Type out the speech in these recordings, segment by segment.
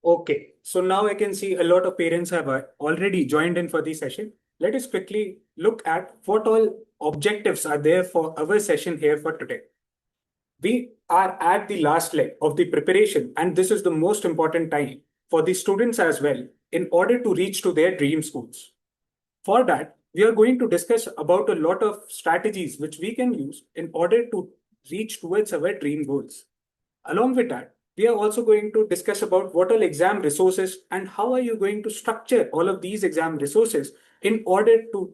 Okay, so now I can see a lot of parents have already joined in for the session. Let us quickly look at what all objectives are there for our session here for today. We are at the last leg of the preparation, and this is the most important time for the students as well in order to reach to their dream schools. For that, we are going to discuss about a lot of strategies which we can use in order to reach towards our dream goals. Along with that, we are also going to discuss about what are exam resources and how are you going to structure all of these exam resources in order to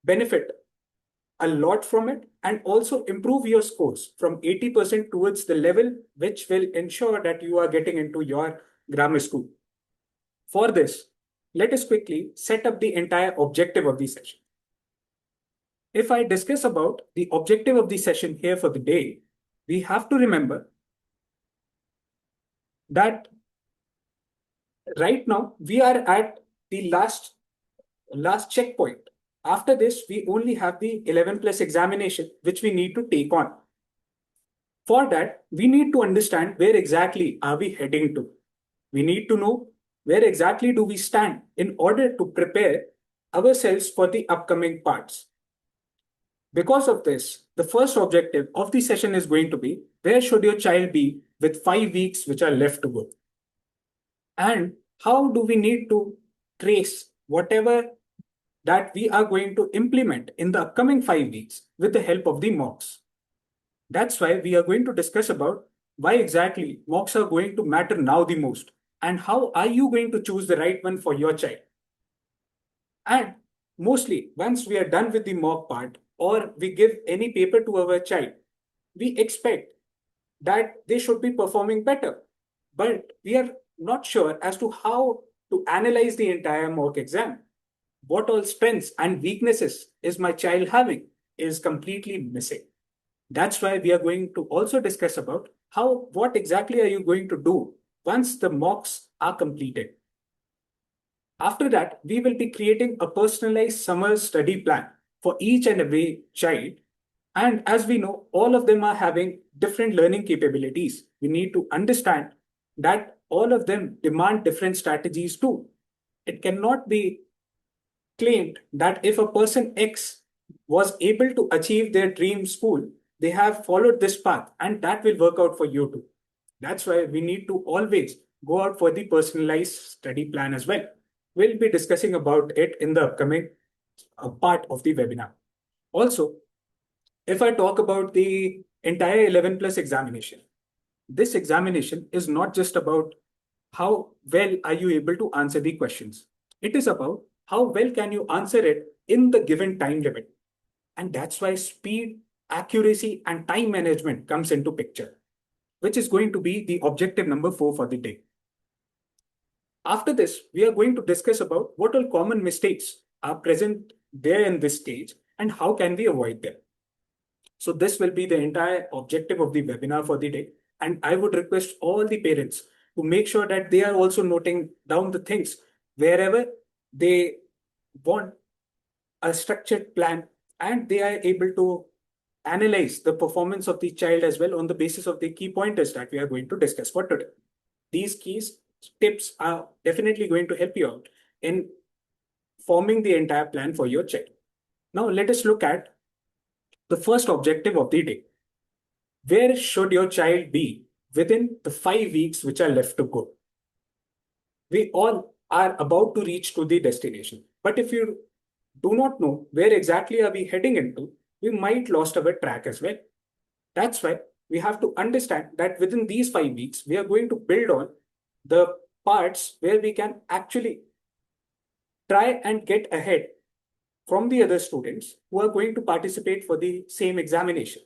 benefit a lot from it and also improve your scores from 80% towards the level which will ensure that you are getting into your grammar school. For this, let us quickly set up the entire objective of the session. If I discuss about the objective of the session here for the day, we have to remember that right now we are at the last checkpoint. After this, we only have the 11 plus examination which we need to take on. For that, we need to understand where exactly are we heading to. We need to know where exactly do we stand in order to prepare ourselves for the upcoming parts. Because of this, the first objective of the session is going to be where should your child be with 5 weeks which are left to go? And how do we need to trace whatever that we are going to implement in the upcoming 5 weeks with the help of the mocks? That's why we are going to discuss about why exactly mocks are going to matter now the most and how are you going to choose the right one for your child. And mostly, once we are done with the mock part or we give any paper to our child, we expect that they should be performing better. But we are not sure as to how to analyze the entire mock exam. What all strengths and weaknesses is my child having is completely missing. That's why we are going to also discuss about what exactly are you going to do once the mocks are completed. After that, we will be creating a personalized summer study plan for each and every child. And as we know, all of them are having different learning capabilities. We need to understand that all of them demand different strategies too. It cannot be claimed that if a person X was able to achieve their dream school, they have followed this path and that will work out for you too. That's why we need to always go out for the personalized study plan as well. We'll be discussing about it in the upcoming part of the webinar. Also, if I talk about the entire 11 plus examination, this examination is not just about how well are you able to answer the questions. It is about how well can you answer it in the given time limit. And that's why speed, accuracy, and time management comes into picture, which is going to be the objective number 4 for the day. After this, we are going to discuss about what all common mistakes are present there in this stage and how can we avoid them. So this will be the entire objective of the webinar for the day. And I would request all the parents to make sure that they are also noting down the things wherever they want a structured plan and they are able to analyze the performance of the child as well on the basis of the key pointers that we are going to discuss for today. These key tips are definitely going to help you out in forming the entire plan for your child. Now let us look at the first objective of the day. Where should your child be within the 5 weeks which are left to go? We all are about to reach to the destination. But if you do not know where exactly are we heading into, we might lost our track as well. That's why we have to understand that within these 5 weeks, we are going to build on the parts where we can actually try and get ahead from the other students who are going to participate for the same examination.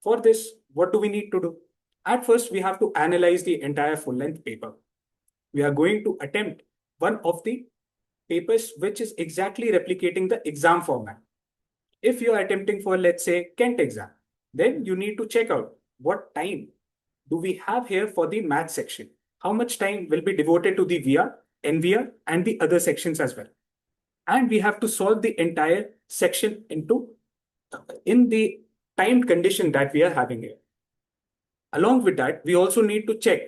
For this, what do we need to do? At first, we have to analyze the entire full-length paper. We are going to attempt one of the papers which is exactly replicating the exam format. If you are attempting for, let's say, Kent exam, then you need to check out what time do we have here for the math section. How much time will be devoted to the VR, NVR, and the other sections as well. And we have to solve the entire section in the timed condition that we are having here. Along with that, we also need to check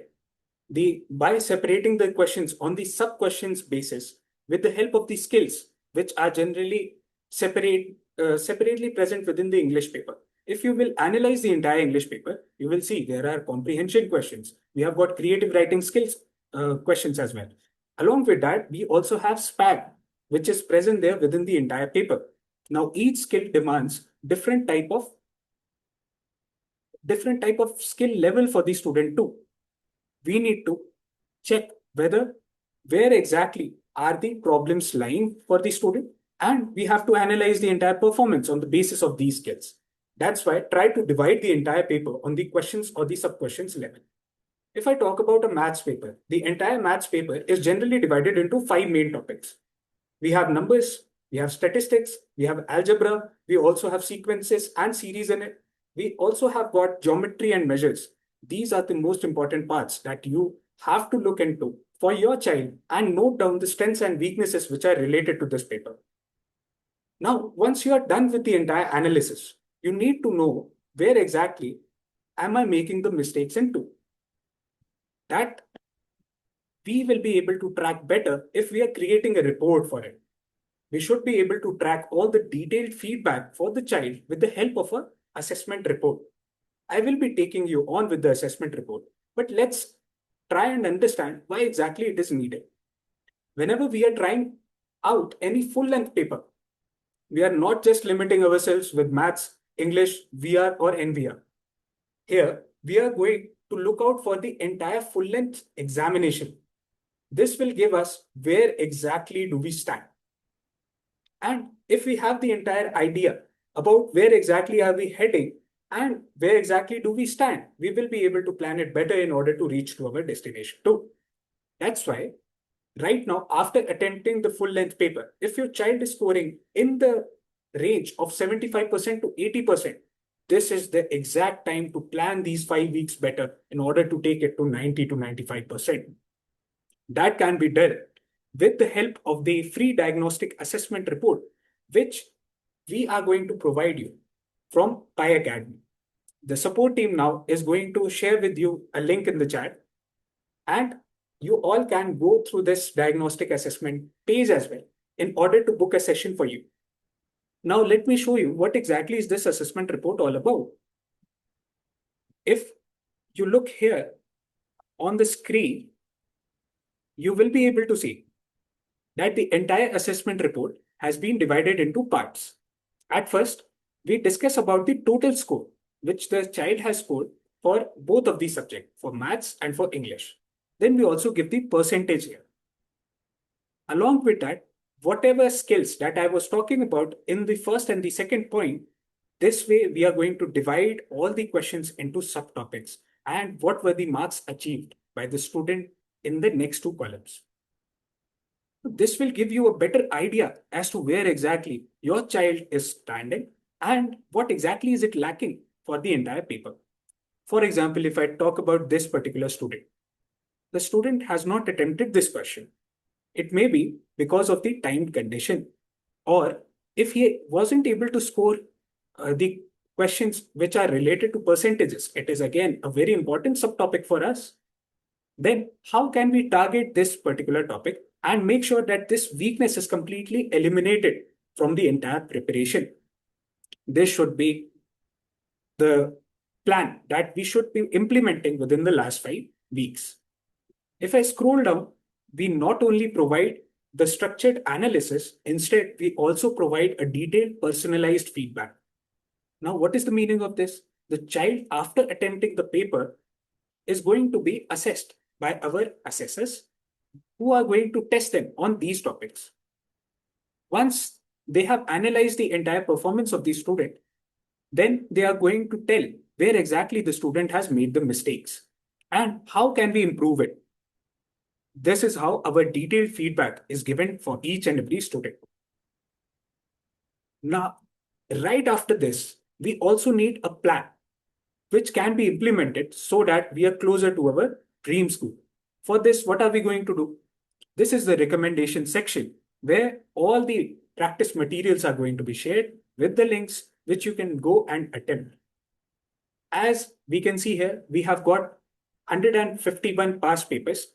by separating the questions on the sub-questions basis with the help of the skills, which are generally separately present within the English paper. If you will analyze the entire English paper, you will see there are comprehension questions. We have got creative writing skills questions as well. Along with that, we also have SPAG, which is present there within the entire paper. Now, each skill demands different type of skill level for the student too. We need to check where exactly are the problems lying for the student, and we have to analyze the entire performance on the basis of these skills. That's why try to divide the entire paper on the questions or the sub-questions level. If I talk about a maths paper, the entire maths paper is generally divided into 5 main topics. We have numbers, we have statistics, we have algebra, we also have sequences and series in it. We also have got geometry and measures. These are the most important parts that you have to look into for your child and note down the strengths and weaknesses which are related to this paper. Now, once you are done with the entire analysis, you need to know where exactly am I making the mistakes into. That we will be able to track better if we are creating a report for it. We should be able to track all the detailed feedback for the child with the help of an assessment report. I will be taking you on with the assessment report, but let's try and understand why exactly it is needed. Whenever we are trying out any full-length paper, we are not just limiting ourselves with maths, English, VR, or NVR. Here, we are going to look out for the entire full-length examination. This will give us where exactly do we stand. And if we have the entire idea about where exactly are we heading and where exactly do we stand, we will be able to plan it better in order to reach to our destination too. That's why right now, after attempting the full length paper, if your child is scoring in the range of 75% to 80%, this is the exact time to plan these 5 weeks better in order to take it to 90 to 95%. That can be done with the help of the free diagnostic assessment report, which we are going to provide you from PiAcademy. The support team now is going to share with you a link in the chat, and you all can go through this diagnostic assessment page as well in order to book a session for you. Now, let me show you what exactly is this assessment report all about. If you look here on the screen, you will be able to see that the entire assessment report has been divided into parts. At first, we discuss about the total score, which the child has scored for both of these subjects, for maths and for English. Then we also give the percentage here. Along with that, whatever skills that I was talking about in the first and the second point, this way we are going to divide all the questions into subtopics and what were the marks achieved by the student in the next two columns. This will give you a better idea as to where exactly your child is standing and what exactly is it lacking for the entire paper. For example, if I talk about this particular student, the student has not attempted this question. It may be because of the timed condition, or if he wasn't able to score the questions which are related to percentages. It is again a very important subtopic for us. Then how can we target this particular topic and make sure that this weakness is completely eliminated from the entire preparation? This should be the plan that we should be implementing within the last 5 weeks. If I scroll down, we not only provide the structured analysis, instead, we also provide a detailed personalized feedback. Now, what is the meaning of this? The child, after attempting the paper, is going to be assessed by our assessors who are going to test them on these topics. Once they have analyzed the entire performance of the student, then they are going to tell where exactly the student has made the mistakes and how can we improve it. This is how our detailed feedback is given for each and every student. Now, right after this, we also need a plan which can be implemented so that we are closer to our dream school. For this, what are we going to do? This is the recommendation section where all the practice materials are going to be shared with the links which you can go and attempt. As we can see here, we have got 151 past papers,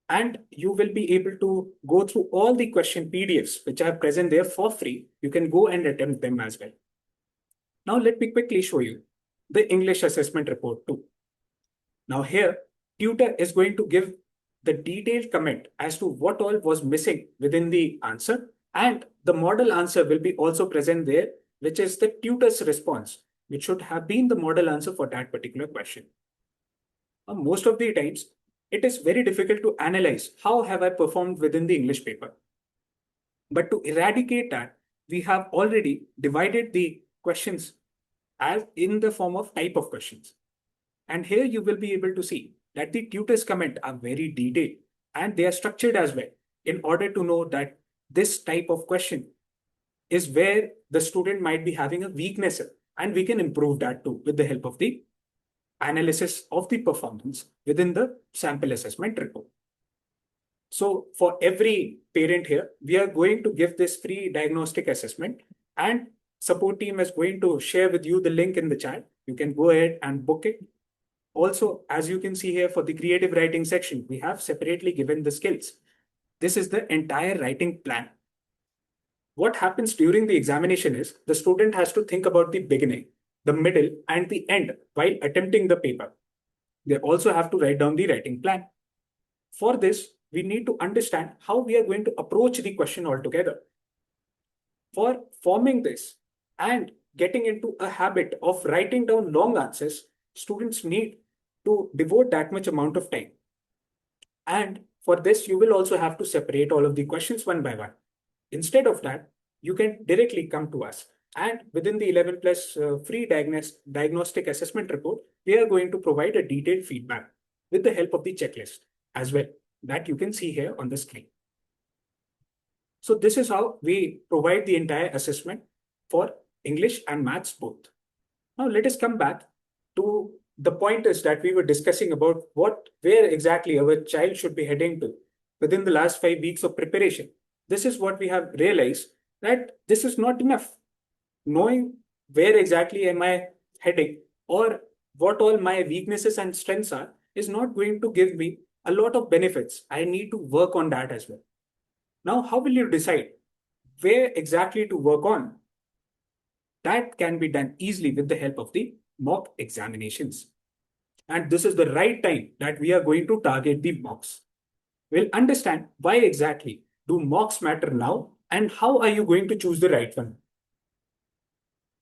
and you will be able to go through all the question PDFs which are present there for free. You can go and attempt them as well. Now let me quickly show you the English assessment report too. Now here, tutor is going to give the detailed comment as to what all was missing within the answer, and the model answer will be also present there, which is the tutor's response, which should have been the model answer for that particular question. Most of the times, it is very difficult to analyze how have I performed within the English paper. But to eradicate that, we have already divided the questions as in the form of type of questions. And here you will be able to see that the tutor's comment are very detailed and they are structured as well in order to know that this type of question is where the student might be having a weakness, and we can improve that too with the help of the analysis of the performance within the sample assessment report. So for every parent here, we are going to give this free diagnostic assessment, and support team is going to share with you the link in the chat. You can go ahead and book it. Also, as you can see here for the creative writing section, we have separately given the skills. This is the entire writing plan. What happens during the examination is the student has to think about the beginning, the middle, and the end while attempting the paper. They also have to write down the writing plan. For this, we need to understand how we are going to approach the question altogether. For forming this and getting into a habit of writing down long answers, students need to devote that much amount of time. And for this, you will also have to separate all of the questions one by one. Instead of that, you can directly come to us. And within the 11 plus free diagnostic assessment report, we are going to provide a detailed feedback with the help of the checklist as well that you can see here on the screen. So this is how we provide the entire assessment for English and maths both. Now let us come back to the pointers that we were discussing about where exactly our child should be heading to within the last 5 weeks of preparation. This is what we have realized, that this is not enough. Knowing where exactly am I heading or what all my weaknesses and strengths are is not going to give me a lot of benefits. I need to work on that as well. Now, how will you decide where exactly to work on? That can be done easily with the help of the mock examinations. And this is the right time that we are going to target the mocks. We'll understand why exactly do mocks matter now and how are you going to choose the right one.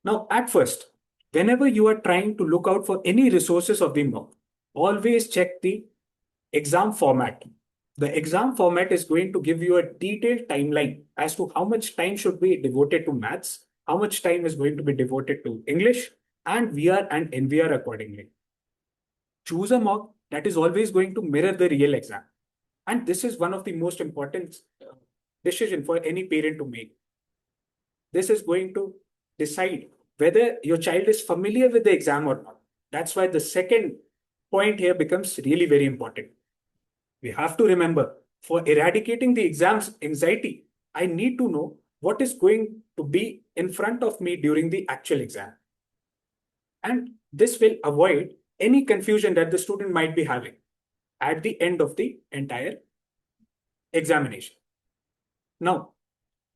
Now, at first, whenever you are trying to look out for any resources of the mock, always check the exam format. The exam format is going to give you a detailed timeline as to how much time should be devoted to maths, how much time is going to be devoted to English, and VR and NVR accordingly. Choose a mock that is always going to mirror the real exam. And this is one of the most important decisions for any parent to make. This is going to decide whether your child is familiar with the exam or not. That's why the second point here becomes really very important. We have to remember, for eradicating the exam's anxiety, I need to know what is going to be in front of me during the actual exam. And this will avoid any confusion that the student might be having at the end of the entire examination. Now,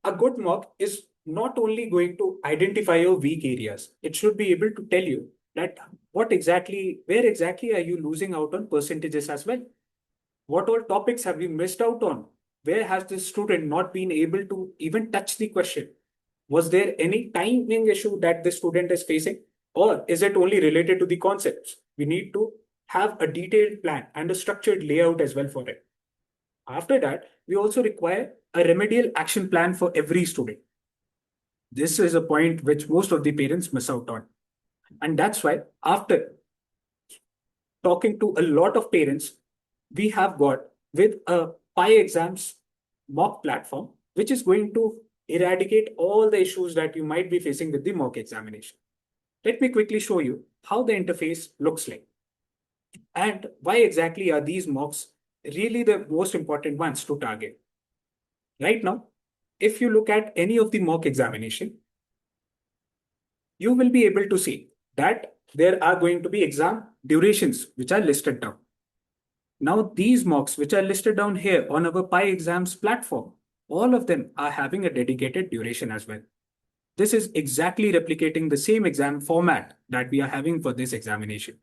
a good mock is not only going to identify your weak areas, it should be able to tell you that where exactly are you losing out on percentages as well? What all topics have you missed out on? Where has the student not been able to even touch the question? Was there any timing issue that the student is facing? Or is it only related to the concepts? We need to have a detailed plan and a structured layout as well for it. After that, we also require a remedial action plan for every student. This is a point which most of the parents miss out on. And that's why after talking to a lot of parents, we have got with a PiExams mock platform, which is going to eradicate all the issues that you might be facing with the mock examination. Let me quickly show you how the interface looks like and why exactly are these mocks really the most important ones to target. Right now, if you look at any of the mock examination, you will be able to see that there are going to be exam durations which are listed down. Now, these mocks, which are listed down here on our PiExams platform, all of them are having a dedicated duration as well. This is exactly replicating the same exam format that we are having for this examination.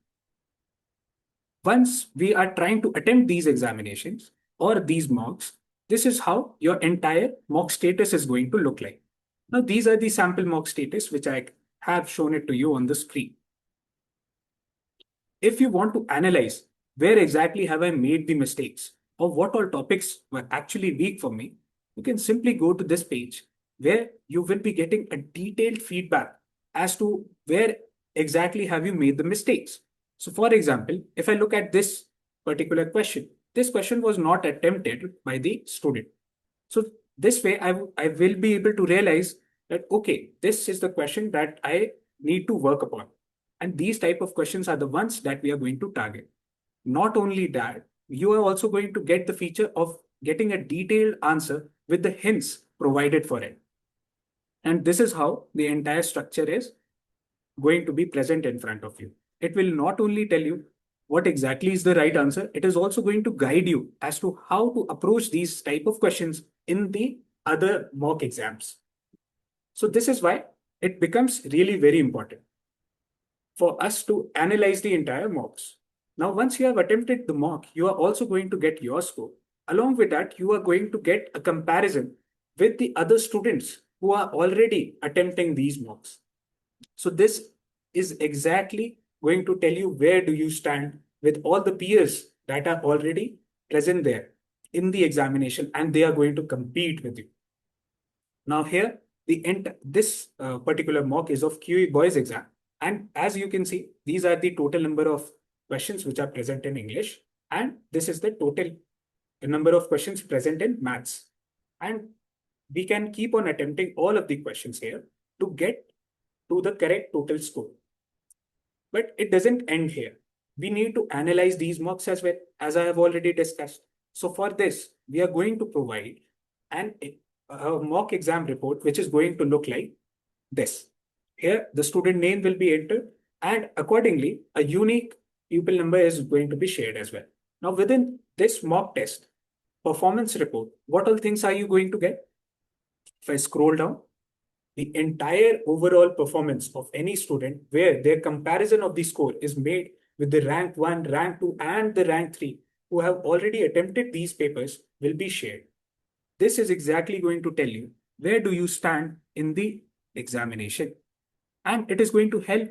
Once we are trying to attempt these examinations or these mocks, this is how your entire mock status is going to look like. Now, these are the sample mock status, which I have shown it to you on the screen. If you want to analyze where exactly have I made the mistakes or what all topics were actually weak for me, you can simply go to this page where you will be getting a detailed feedback as to where exactly have you made the mistakes. So for example, if I look at this particular question, this question was not attempted by the student. So this way I will be able to realize that, okay, this is the question that I need to work upon. And these type of questions are the ones that we are going to target. Not only that, you are also going to get the feature of getting a detailed answer with the hints provided for it. And this is how the entire structure is going to be present in front of you. It will not only tell you what exactly is the right answer, it is also going to guide you as to how to approach these type of questions in the other mock exams. So this is why it becomes really very important for us to analyze the entire mocks. Now, once you have attempted the mock, you are also going to get your score. Along with that, you are going to get a comparison with the other students who are already attempting these mocks. So this is exactly going to tell you where do you stand with all the peers that are already present there in the examination, and they are going to compete with you. Now here, this particular mock is of QE boys exam. And as you can see, these are the total number of questions which are present in English. And this is the total number of questions present in maths. And we can keep on attempting all of the questions here to get to the correct total score. But it doesn't end here. We need to analyze these mocks as well, as I have already discussed. So for this, we are going to provide an a mock exam report, which is going to look like this. Here, the student name will be entered, and accordingly, a unique pupil number is going to be shared as well. Now, within this mock test performance report, what all things are you going to get? If I scroll down, the entire overall performance of any student, where their comparison of the score is made with the rank 1, rank 2, and the rank 3 who have already attempted these papers, will be shared. This is exactly going to tell you where do you stand in the examination. And it is going to help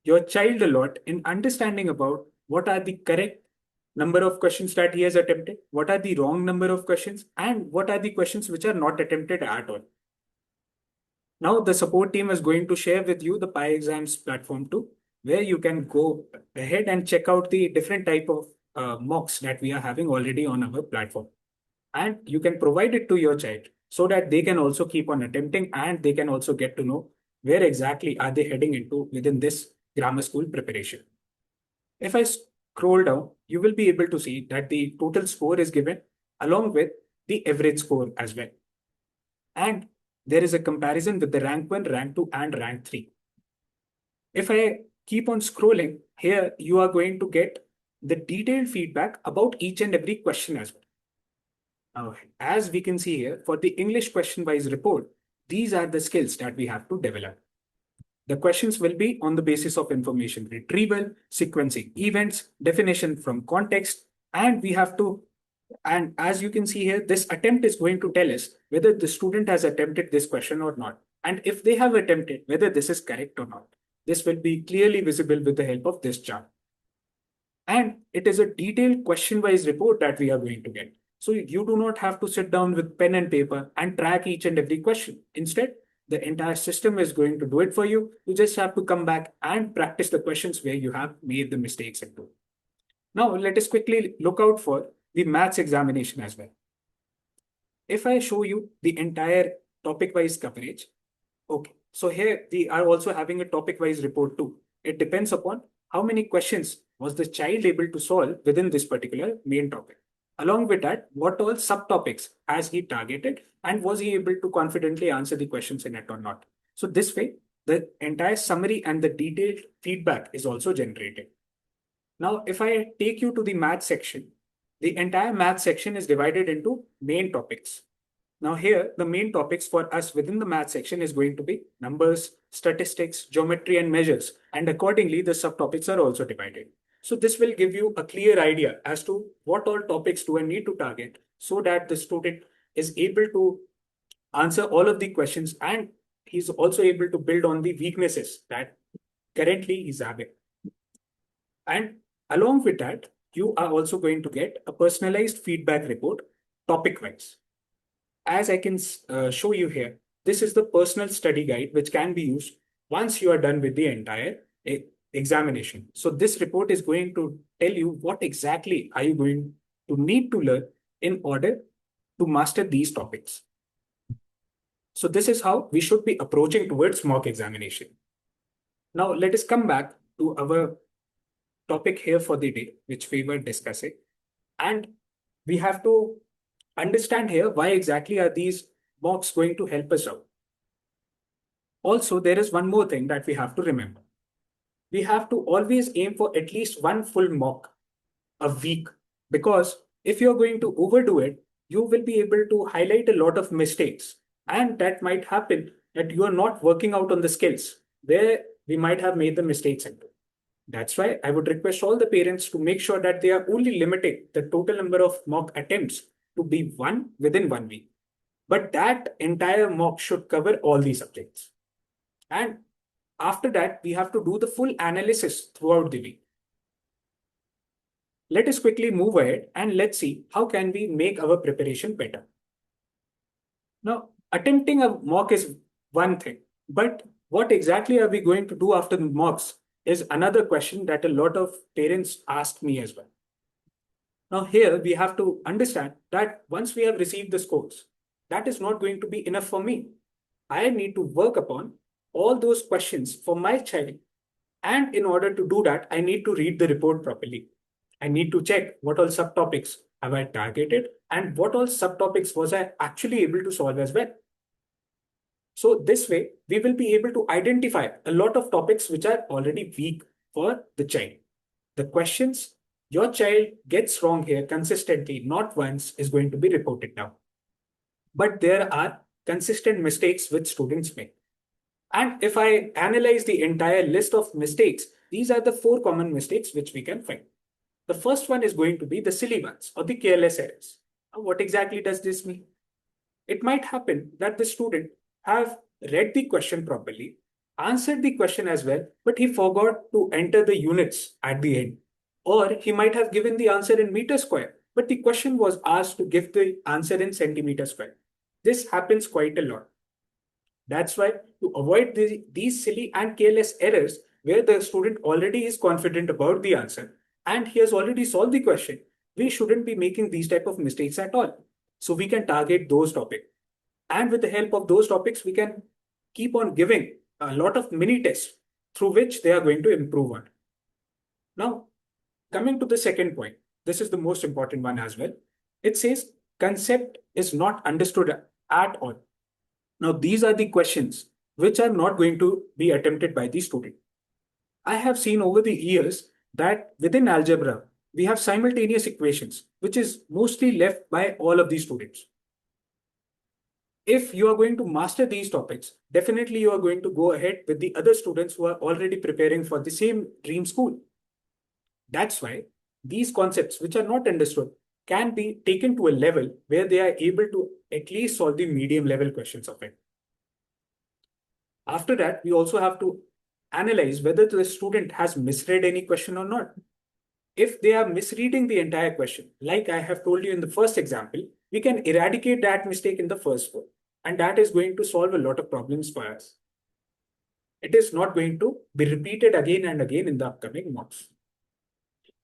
your child a lot in understanding about what are the correct number of questions that he has attempted, what are the wrong number of questions, and what are the questions which are not attempted at all. Now the support team is going to share with you the PiExams platform too, where you can go ahead and check out the different type of mocks that we are having already on our platform. And you can provide it to your child so that they can also keep on attempting, and they can also get to know where exactly are they heading into within this grammar school preparation. If I scroll down, you will be able to see that the total score is given along with the average score as well. And there is a comparison with the rank 1, rank 2, and rank 3. If I keep on scrolling, here you are going to get the detailed feedback about each and every question as well. Now, as we can see here, for the English question-wise report, these are the skills that we have to develop. The questions will be on the basis of information retrieval, sequencing events, definition from context, and we have to, and as you can see here, this attempt is going to tell us whether the student has attempted this question or not. And if they have attempted, whether this is correct or not. This will be clearly visible with the help of this chart. And it is a detailed question-wise report that we are going to get. So you do not have to sit down with pen and paper and track each and every question. Instead, the entire system is going to do it for you. You just have to come back and practice the questions where you have made the mistakes into. Now, let us quickly look out for the maths examination as well. If I show you the entire topic-wise coverage, okay, so here we are also having a topic-wise report too. It depends upon how many questions was the child able to solve within this particular main topic. Along with that, what all subtopics has he targeted, and was he able to confidently answer the questions in it or not? So this way, the entire summary and the detailed feedback is also generated. Now, if I take you to the math section, the entire math section is divided into main topics. Now here, the main topics for us within the math section is going to be numbers, statistics, geometry, and measures. And accordingly, the subtopics are also divided. So this will give you a clear idea as to what all topics do I need to target so that the student is able to answer all of the questions, and he's also able to build on the weaknesses that currently he's having. And along with that, you are also going to get a personalized feedback report topic wise. As I can show you here, this is the personal study guide which can be used once you are done with the entire examination. So this report is going to tell you what exactly are you going to need to learn in order to master these topics. So this is how we should be approaching towards mock examination. Now let us come back to our topic here for the day, which we were discussing. And we have to understand here why exactly are these mocks going to help us out. Also, there is one more thing that we have to remember. We have to always aim for at least one full mock a week, because if you're going to overdo it, you will be able to highlight a lot of mistakes. And that might happen that you are not working out on the skills where we might have made the mistakes into. That's why I would request all the parents to make sure that they are only limiting the total number of mock attempts to be one within 1 week. But that entire mock should cover all the subjects. And after that, we have to do the full analysis throughout the week. Let us quickly move ahead and let's see how can we make our preparation better. Now, attempting a mock is one thing, but what exactly are we going to do after the mocks is another question that a lot of parents ask me as well. Now here we have to understand that once we have received the scores, that is not going to be enough for me. I need to work upon all those questions for my child. And in order to do that, I need to read the report properly. I need to check what all subtopics have I targeted and what all subtopics was I actually able to solve as well. So this way, we will be able to identify a lot of topics which are already weak for the child. The questions your child gets wrong here consistently, not once, is going to be reported down. But there are consistent mistakes which students make. And if I analyze the entire list of mistakes, these are the 4 common mistakes which we can find. The first one is going to be the silly ones or the careless errors. Now, what exactly does this mean? It might happen that the student have read the question properly, answered the question as well, but he forgot to enter the units at the end. Or he might have given the answer in meter square, but the question was asked to give the answer in centimeter square. This happens quite a lot. That's why to avoid these silly and careless errors where the student already is confident about the answer and he has already solved the question, we shouldn't be making these type of mistakes at all. So we can target those topics. And with the help of those topics, we can keep on giving a lot of mini tests through which they are going to improve on. Now, coming to the second point, this is the most important one as well. It says concept is not understood at all. Now, these are the questions which are not going to be attempted by the student. I have seen over the years that within algebra, we have simultaneous equations, which is mostly left by all of these students. If you are going to master these topics, definitely you are going to go ahead with the other students who are already preparing for the same dream school. That's why these concepts which are not understood can be taken to a level where they are able to at least solve the medium level questions of it. After that, we also have to analyze whether the student has misread any question or not. If they are misreading the entire question, like I have told you in the first example, we can eradicate that mistake in the first one. And that is going to solve a lot of problems for us. It is not going to be repeated again and again in the upcoming mocks.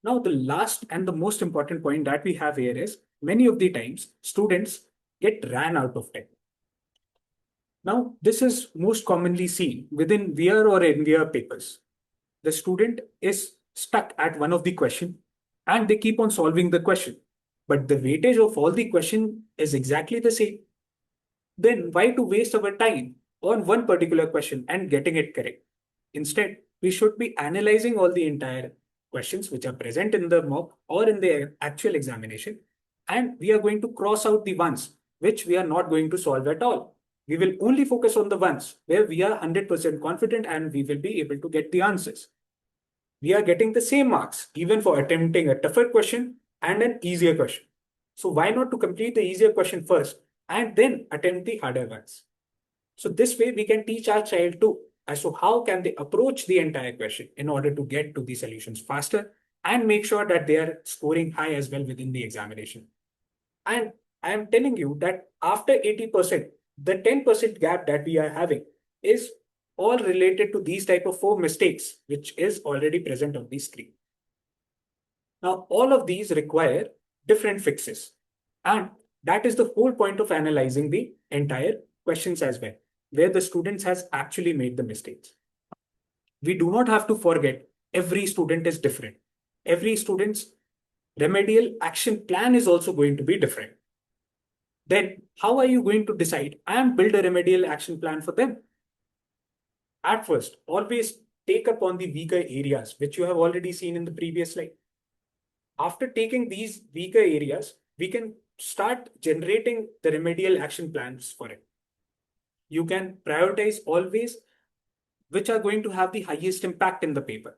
Now, the last and the most important point that we have here is many of the times students get ran out of time. Now, this is most commonly seen within VR or NVR papers. The student is stuck at one of the question and they keep on solving the question. But the weightage of all the question is exactly the same. Then why to waste our time on one particular question and getting it correct? Instead, we should be analyzing all the entire questions which are present in the mock or in the actual examination, and we are going to cross out the ones which we are not going to solve at all. We will only focus on the ones where we are 100% confident and we will be able to get the answers. We are getting the same marks even for attempting a tougher question and an easier question. So why not to complete the easier question first and then attempt the harder ones? So this way we can teach our child too as to how can they approach the entire question in order to get to the solutions faster and make sure that they are scoring high as well within the examination. And I am telling you that after 80%, the 10% gap that we are having is all related to these type of four mistakes, which is already present on the screen. Now, all of these require different fixes. And that is the whole point of analyzing the entire questions as well, where the students has actually made the mistakes. We do not have to forget every student is different. Every student's remedial action plan is also going to be different. Then how are you going to decide and build a remedial action plan for them? At first, always take up on the weaker areas, which you have already seen in the previous slide. After taking these weaker areas, we can start generating the remedial action plans for it. You can prioritize always which are going to have the highest impact in the paper.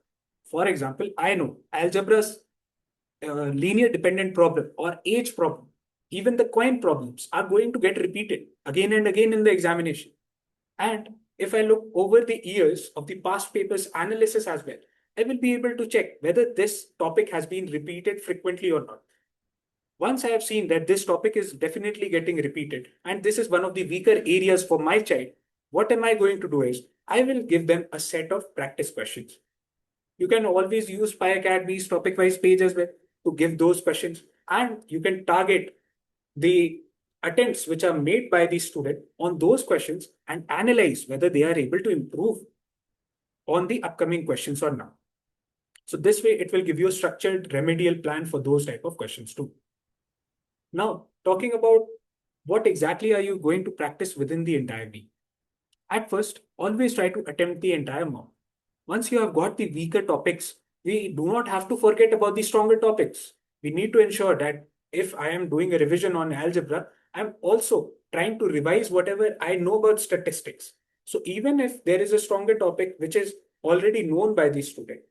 For example, I know algebra's linear dependent problem or age problem, even the coin problems are going to get repeated again and again in the examination. And if I look over the years of the past papers analysis as well, I will be able to check whether this topic has been repeated frequently or not. Once I have seen that this topic is definitely getting repeated and this is one of the weaker areas for my child, what am I going to do is I will give them a set of practice questions. You can always use PiAcademy's topic-wise page as well to give those questions, and you can target the attempts which are made by the student on those questions and analyze whether they are able to improve on the upcoming questions or not. So this way it will give you a structured remedial plan for those type of questions too. Now, talking about what exactly are you going to practice within the entire week? At first, always try to attempt the entire mock. Once you have got the weaker topics, we do not have to forget about the stronger topics. We need to ensure that if I am doing a revision on algebra, I'm also trying to revise whatever I know about statistics. So even if there is a stronger topic which is already known by the student,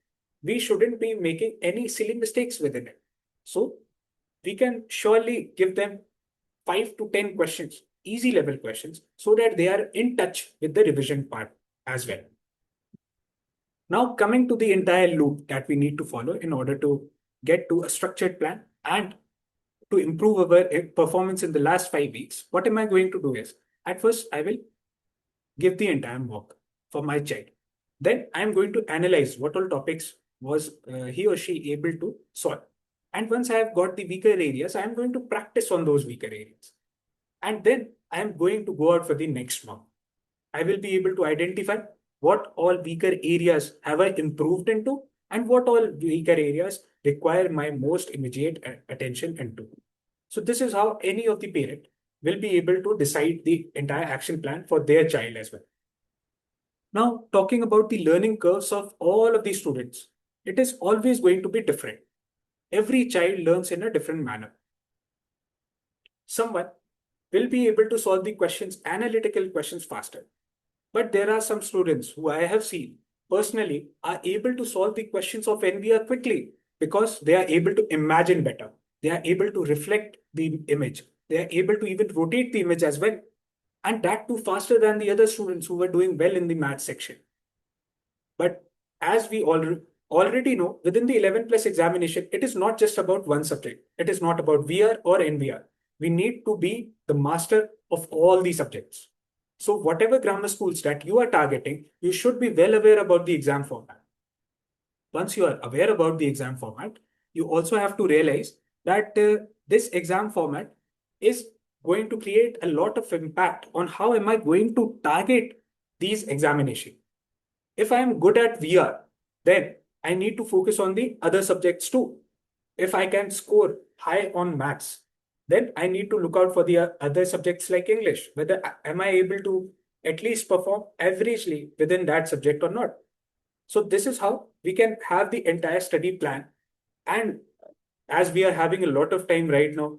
we shouldn't be making any silly mistakes within it. So we can surely give them 5 to 10 questions, easy level questions, so that they are in touch with the revision part as well. Now, coming to the entire loop that we need to follow in order to get to a structured plan and to improve our performance in the last 5 weeks, what am I going to do is, at first, I will give the entire mock for my child. Then I'm going to analyze what all topics was he or she able to solve. And once I have got the weaker areas, I'm going to practice on those weaker areas. And then I'm going to go out for the next mock. I will be able to identify what all weaker areas have I improved into and what all weaker areas require my most immediate attention into. So this is how any of the parent will be able to decide the entire action plan for their child as well. Now, talking about the learning curves of all of these students, it is always going to be different. Every child learns in a different manner. Someone will be able to solve the questions, analytical questions faster. But there are some students who I have seen personally are able to solve the questions of NVR quickly because they are able to imagine better. They are able to reflect the image. They are able to even rotate the image as well. And that too faster than the other students who were doing well in the math section. But as we already know, within the 11 plus examination, it is not just about one subject. It is not about VR or NVR. We need to be the master of all the subjects. So whatever grammar schools that you are targeting, you should be well aware about the exam format. Once you are aware about the exam format, you also have to realize that this exam format is going to create a lot of impact on how am I going to target these examinations. If I am good at VR, then I need to focus on the other subjects too. If I can score high on maths, then I need to look out for the other subjects like English, whether am I able to at least perform averagely within that subject or not. So this is how we can have the entire study plan. And as we are having a lot of time right now,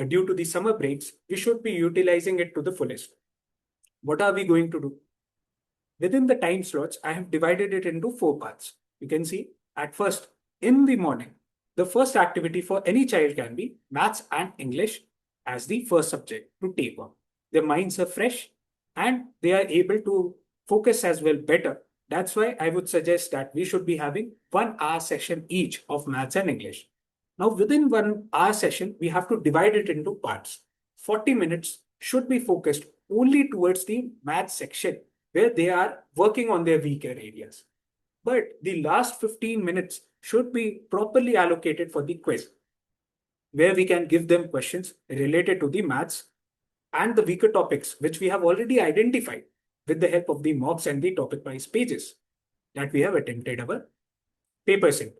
due to the summer breaks, we should be utilizing it to the fullest. What are we going to do? Within the time slots, I have divided it into 4 parts. You can see at first, in the morning, the first activity for any child can be maths and English as the first subject to take on. Their minds are fresh and they are able to focus as well better. That's why I would suggest that we should be having 1 hour session each of maths and English. Now, within 1 hour session, we have to divide it into parts. 40 minutes should be focused only towards the maths section where they are working on their weaker areas. But the last 15 minutes should be properly allocated for the quiz, where we can give them questions related to the maths and the weaker topics, which we have already identified with the help of the mocks and the topic wise pages that we have attempted our papers in.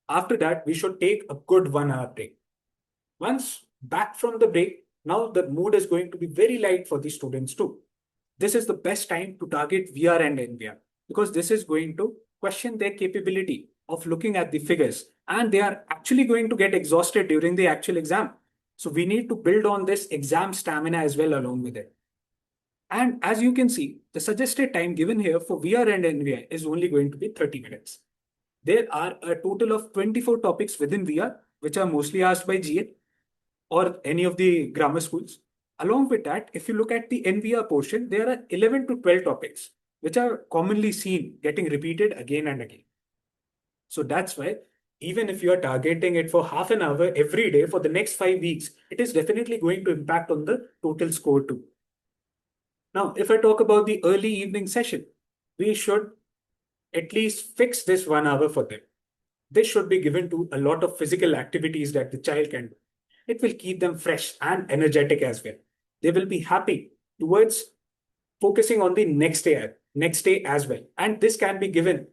After that, we should take a good 1 hour break. Once back from the break, now the mood is going to be very light for the students too. This is the best time to target VR and NVR because this is going to question their capability of looking at the figures and they are actually going to get exhausted during the actual exam. So we need to build on this exam stamina as well along with it. And as you can see, the suggested time given here for VR and NVR is only going to be 30 minutes. There are a total of 24 topics within VR, which are mostly asked by GL or any of the grammar schools. Along with that, if you look at the NVR portion, there are 11 to 12 topics, which are commonly seen getting repeated again and again. So that's why even if you are targeting it for half an hour every day for the next 5 weeks, it is definitely going to impact on the total score too. Now, if I talk about the early evening session, we should at least fix this 1 hour for them. This should be given to a lot of physical activities that the child can do. It will keep them fresh and energetic as well. They will be happy towards focusing on the next day as well. And this can be given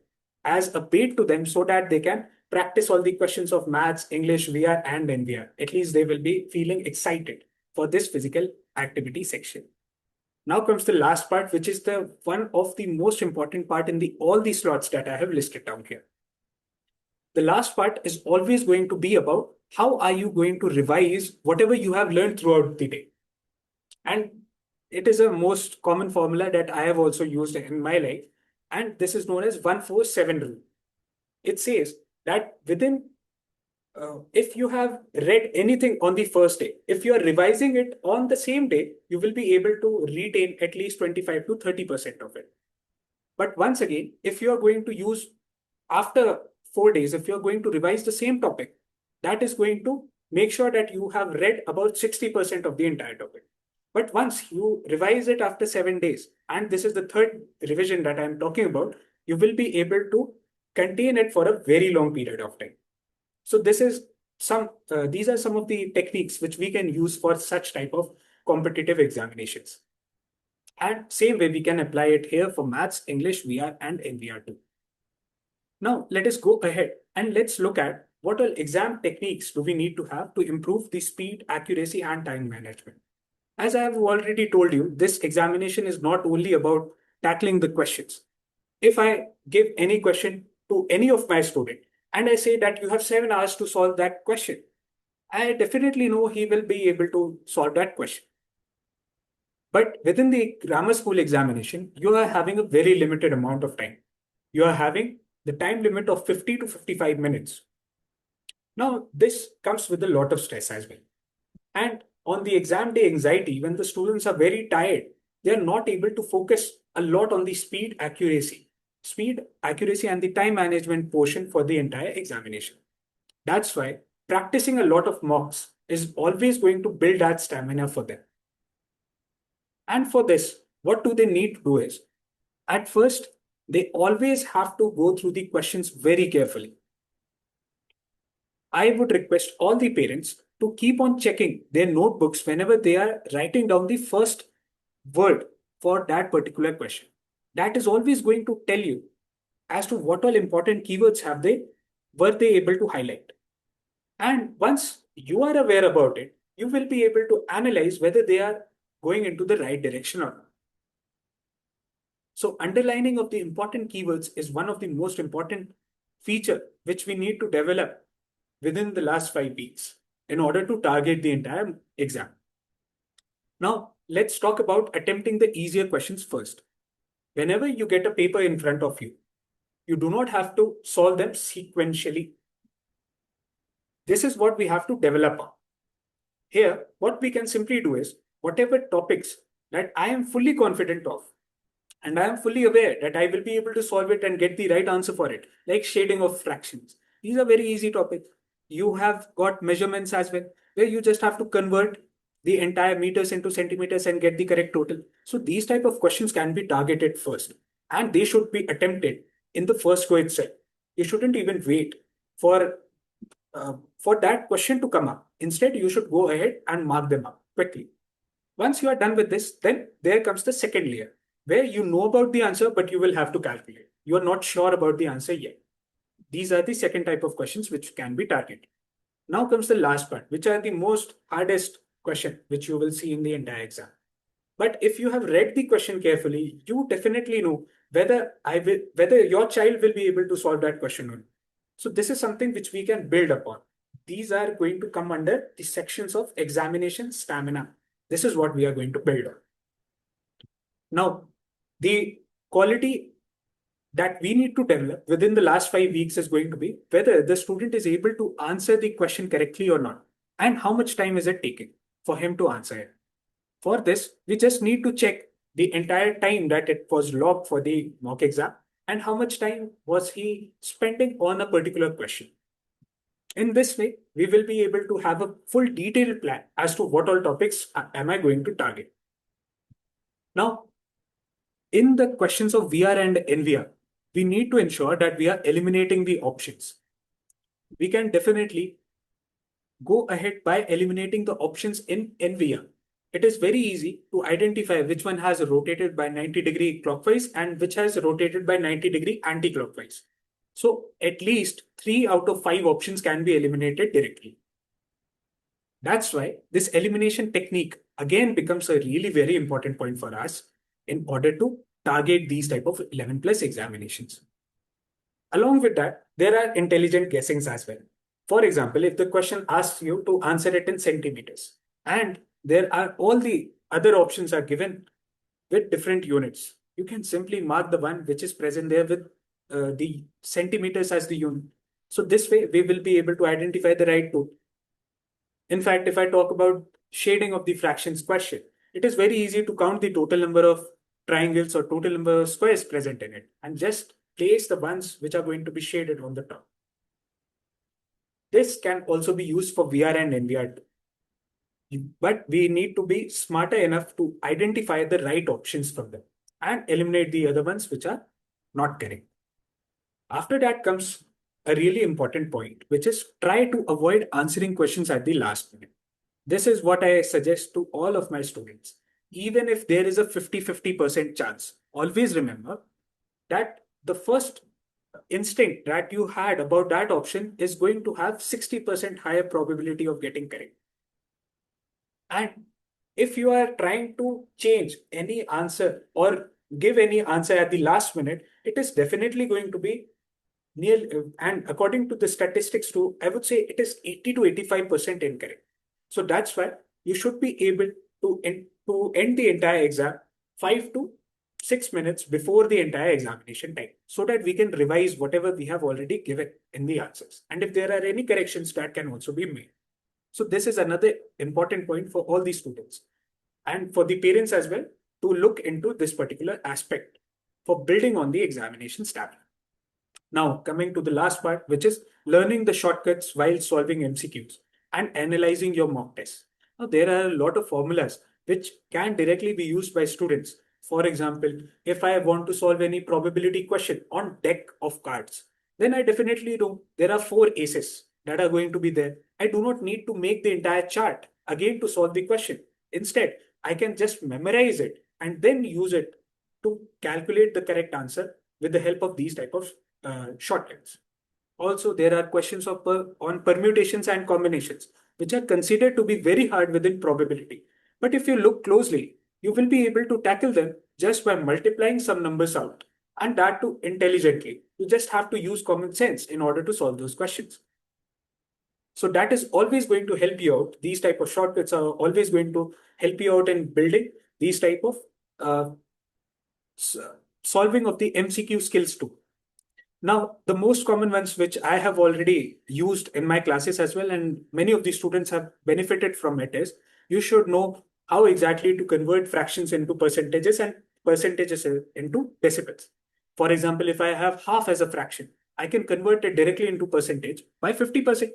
as a bait to them so that they can practice all the questions of maths, English, VR, and NVR. At least they will be feeling excited for this physical activity section. Now comes the last part, which is the one of the most important part in the all the slots that I have listed down here. The last part is always going to be about how are you going to revise whatever you have learned throughout the day. And it is a most common formula that I have also used in my life. And this is known as 1-4-7 rule. It says that if you have read anything on the first day, if you are revising it on the same day, you will be able to retain at least 25 to 30% of it. But once again, if you are going to use after 4 days, if you're going to revise the same topic, that is going to make sure that you have read about 60% of the entire topic. But once you revise it after 7 days, and this is the third revision that I'm talking about, you will be able to contain it for a very long period of time. So these are some of the techniques which we can use for such type of competitive examinations. And same way we can apply it here for maths, English, VR, and NVR too. Now, let us go ahead and let's look at what all exam techniques do we need to have to improve the speed, accuracy, and time management. As I have already told you, this examination is not only about tackling the questions. If I give any question to any of my student and I say that you have 7 hours to solve that question, I definitely know he will be able to solve that question. But within the grammar school examination, you are having a very limited amount of time. You are having the time limit of 50 to 55 minutes. Now, this comes with a lot of stress as well. And on the exam day anxiety, when the students are very tired, they are not able to focus a lot on the speed, accuracy, and the time management portion for the entire examination. That's why practicing a lot of mocks is always going to build that stamina for them. And for this, what do they need to do is, at first, they always have to go through the questions very carefully. I would request all the parents to keep on checking their notebooks whenever they are writing down the first word for that particular question. That is always going to tell you as to what all important keywords were they able to highlight. And once you are aware about it, you will be able to analyze whether they are going into the right direction or not. So underlining of the important keywords is one of the most important feature which we need to develop within the last 5 weeks in order to target the entire exam. Now, let's talk about attempting the easier questions first. Whenever you get a paper in front of you, you do not have to solve them sequentially. This is what we have to develop on. Here, what we can simply do is whatever topics that I am fully confident of, and I am fully aware that I will be able to solve it and get the right answer for it, like shading of fractions. These are very easy topics. You have got measurements as well, where you just have to convert the entire meters into centimeters and get the correct total. So these type of questions can be targeted first, and they should be attempted in the first go itself. You shouldn't even wait for for that question to come up. Instead, you should go ahead and mark them up quickly. Once you are done with this, then there comes the second layer, where you know about the answer, but you will have to calculate. You are not sure about the answer yet. These are the second type of questions which can be targeted. Now comes the last part, which are the most hardest question which you will see in the entire exam. But if you have read the question carefully, you definitely know whether your child will be able to solve that question or not. So this is something which we can build upon. These are going to come under the sections of examination stamina. This is what we are going to build on. Now, the quality that we need to develop within the last 5 weeks is going to be whether the student is able to answer the question correctly or not, and how much time is it taking for him to answer it. For this, we just need to check the entire time that it was logged for the mock exam and how much time was he spending on a particular question. In this way, we will be able to have a full detailed plan as to what all topics am I going to target. Now, in the questions of VR and NVR, we need to ensure that we are eliminating the options. We can definitely go ahead by eliminating the options in NVR. It is very easy to identify which one has rotated by 90-degree clockwise and which has rotated by 90-degree anti-clockwise. So at least 3 out of 5 options can be eliminated directly. That's why this elimination technique again becomes a really very important point for us in order to target these type of 11 plus examinations. Along with that, there are intelligent guessings as well. For example, if the question asks you to answer it in centimeters, and there are all the other options are given with different units, you can simply mark the one which is present there with the centimeters as the unit. So this way, we will be able to identify the right tool. In fact, if I talk about shading of the fractions question, it is very easy to count the total number of triangles or total number of squares present in it and just place the ones which are going to be shaded on the top. This can also be used for VR and NVR too. But we need to be smarter enough to identify the right options from them and eliminate the other ones which are not correct. After that comes a really important point, which is try to avoid answering questions at the last minute. This is what I suggest to all of my students. Even if there is a 50-50% chance, always remember that the first instinct that you had about that option is going to have 60% higher probability of getting correct. And if you are trying to change any answer or give any answer at the last minute, it is definitely going to be near, and according to the statistics too, I would say it is 80 to 85% incorrect. So that's why you should be able to end the entire exam 5 to 6 minutes before the entire examination time, so that we can revise whatever we have already given in the answers. And if there are any corrections, that can also be made. So this is another important point for all the students and for the parents as well to look into this particular aspect for building on the examination stamina. Now, coming to the last part, which is learning the shortcuts while solving MCQs and analyzing your mock tests. Now, there are a lot of formulas which can directly be used by students. For example, if I want to solve any probability question on deck of cards, then I definitely know there are 4 aces that are going to be there. I do not need to make the entire chart again to solve the question. Instead, I can just memorize it and then use it to calculate the correct answer with the help of these type of shortcuts. Also, there are questions on permutations and combinations, which are considered to be very hard within probability. But if you look closely, you will be able to tackle them just by multiplying some numbers out, and that too intelligently. You just have to use common sense in order to solve those questions. So that is always going to help you out. These type of shortcuts are always going to help you out in building these type of uh, solving of the MCQ skills too. Now, the most common ones which I have already used in my classes as well, and many of the students have benefited from it, is you should know how exactly to convert fractions into percentages and percentages into decimals. For example, if I have half as a fraction, I can convert it directly into percentage by 50%.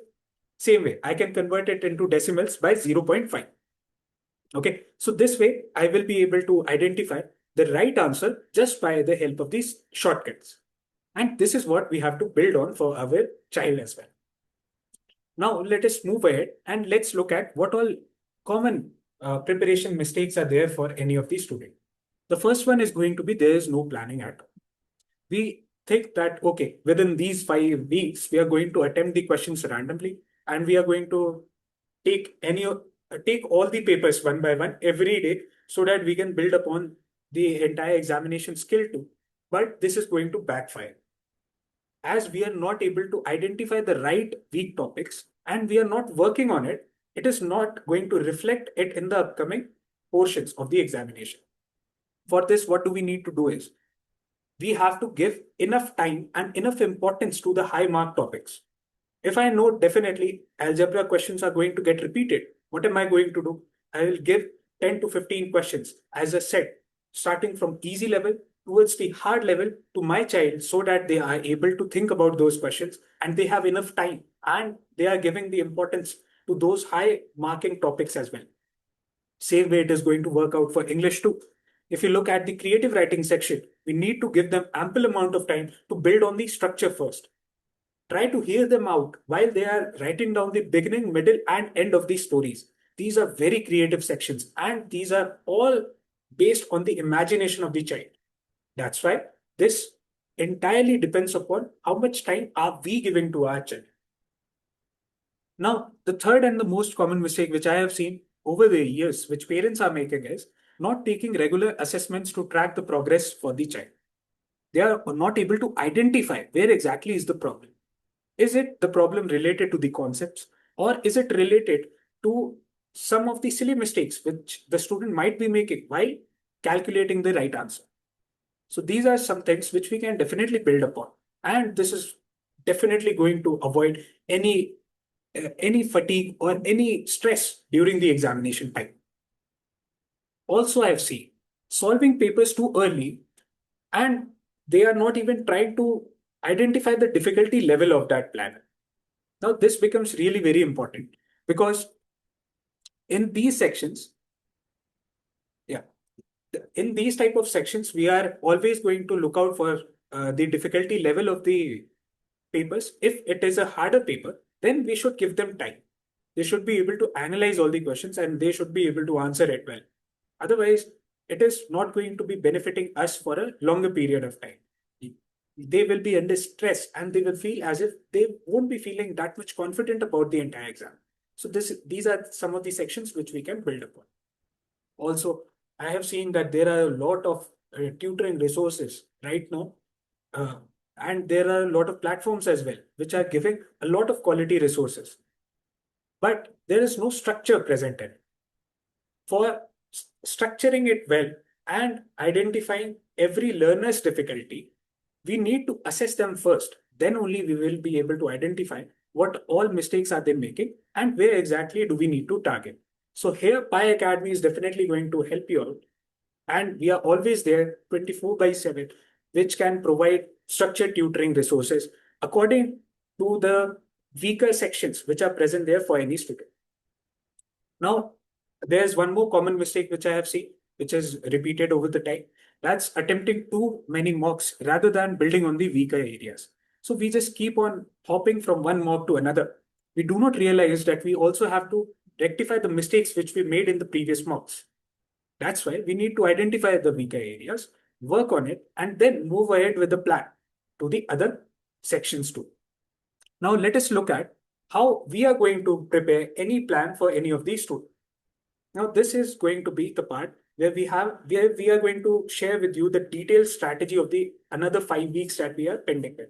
Same way, I can convert it into decimals by 0.5. Okay, so this way I will be able to identify the right answer just by the help of these shortcuts. And this is what we have to build on for our child as well. Now let us move ahead and let's look at what all common preparation mistakes are there for any of these students. The first one is going to be there is no planning at all. We think that, okay, within these 5 weeks, we are going to attempt the questions randomly and we are going to take take all the papers one by one every day so that we can build upon the entire examination skill too. But this is going to backfire as we are not able to identify the right weak topics and we are not working on it. It is not going to reflect it in the upcoming portions of the examination. For this, what do we need to do is we have to give enough time and enough importance to the high mark topics. If I know definitely algebra questions are going to get repeated, what am I going to do? I will give 10 to 15 questions as a set, starting from easy level towards the hard level to my child so that they are able to think about those questions and they have enough time and they are giving the importance to those high marking topics as well. Same way it is going to work out for English too. If you look at the creative writing section, we need to give them ample amount of time to build on the structure first. Try to hear them out while they are writing down the beginning, middle, and end of these stories. These are very creative sections, and these are all based on the imagination of the child. That's why this entirely depends upon how much time are we giving to our child. Now, the third and the most common mistake which I have seen over the years, which parents are making, is not taking regular assessments to track the progress for the child. They are not able to identify where exactly is the problem. Is it the problem related to the concepts, or is it related to some of the silly mistakes which the student might be making while calculating the right answer? So these are some things which we can definitely build upon. And this is definitely going to avoid any fatigue or any stress during the examination time. Also, I've seen solving papers too early and they are not even trying to identify the difficulty level of that plan. Now, this becomes really very important because in these sections, yeah, in these type of sections, we are always going to look out for the difficulty level of the papers. If it is a harder paper, then we should give them time. They should be able to analyze all the questions and they should be able to answer it well. Otherwise, it is not going to be benefiting us for a longer period of time. They will be under stress and they will feel as if they won't be feeling that much confident about the entire exam. So these are some of the sections which we can build upon. Also, I have seen that there are a lot of tutoring resources right now, uh, and there are a lot of platforms as well, which are giving a lot of quality resources. But there is no structure present in it. For structuring it well and identifying every learner's difficulty, we need to assess them first. Then only we will be able to identify what all mistakes are they making and where exactly do we need to target. So here PiAcademy is definitely going to help you out. And we are always there 24/7, which can provide structured tutoring resources according to the weaker sections which are present there for any student. Now, there's one more common mistake which I have seen, which is repeated over the time. That's attempting too many mocks rather than building on the weaker areas. So we just keep on hopping from one mock to another. We do not realize that we also have to rectify the mistakes which we made in the previous mocks. That's why we need to identify the weaker areas, work on it, and then move ahead with the plan to the other sections too. Now let us look at how we are going to prepare any plan for any of these students. Now this is going to be the part where we are going to share with you the detailed strategy of the another 5 weeks that we are pending with.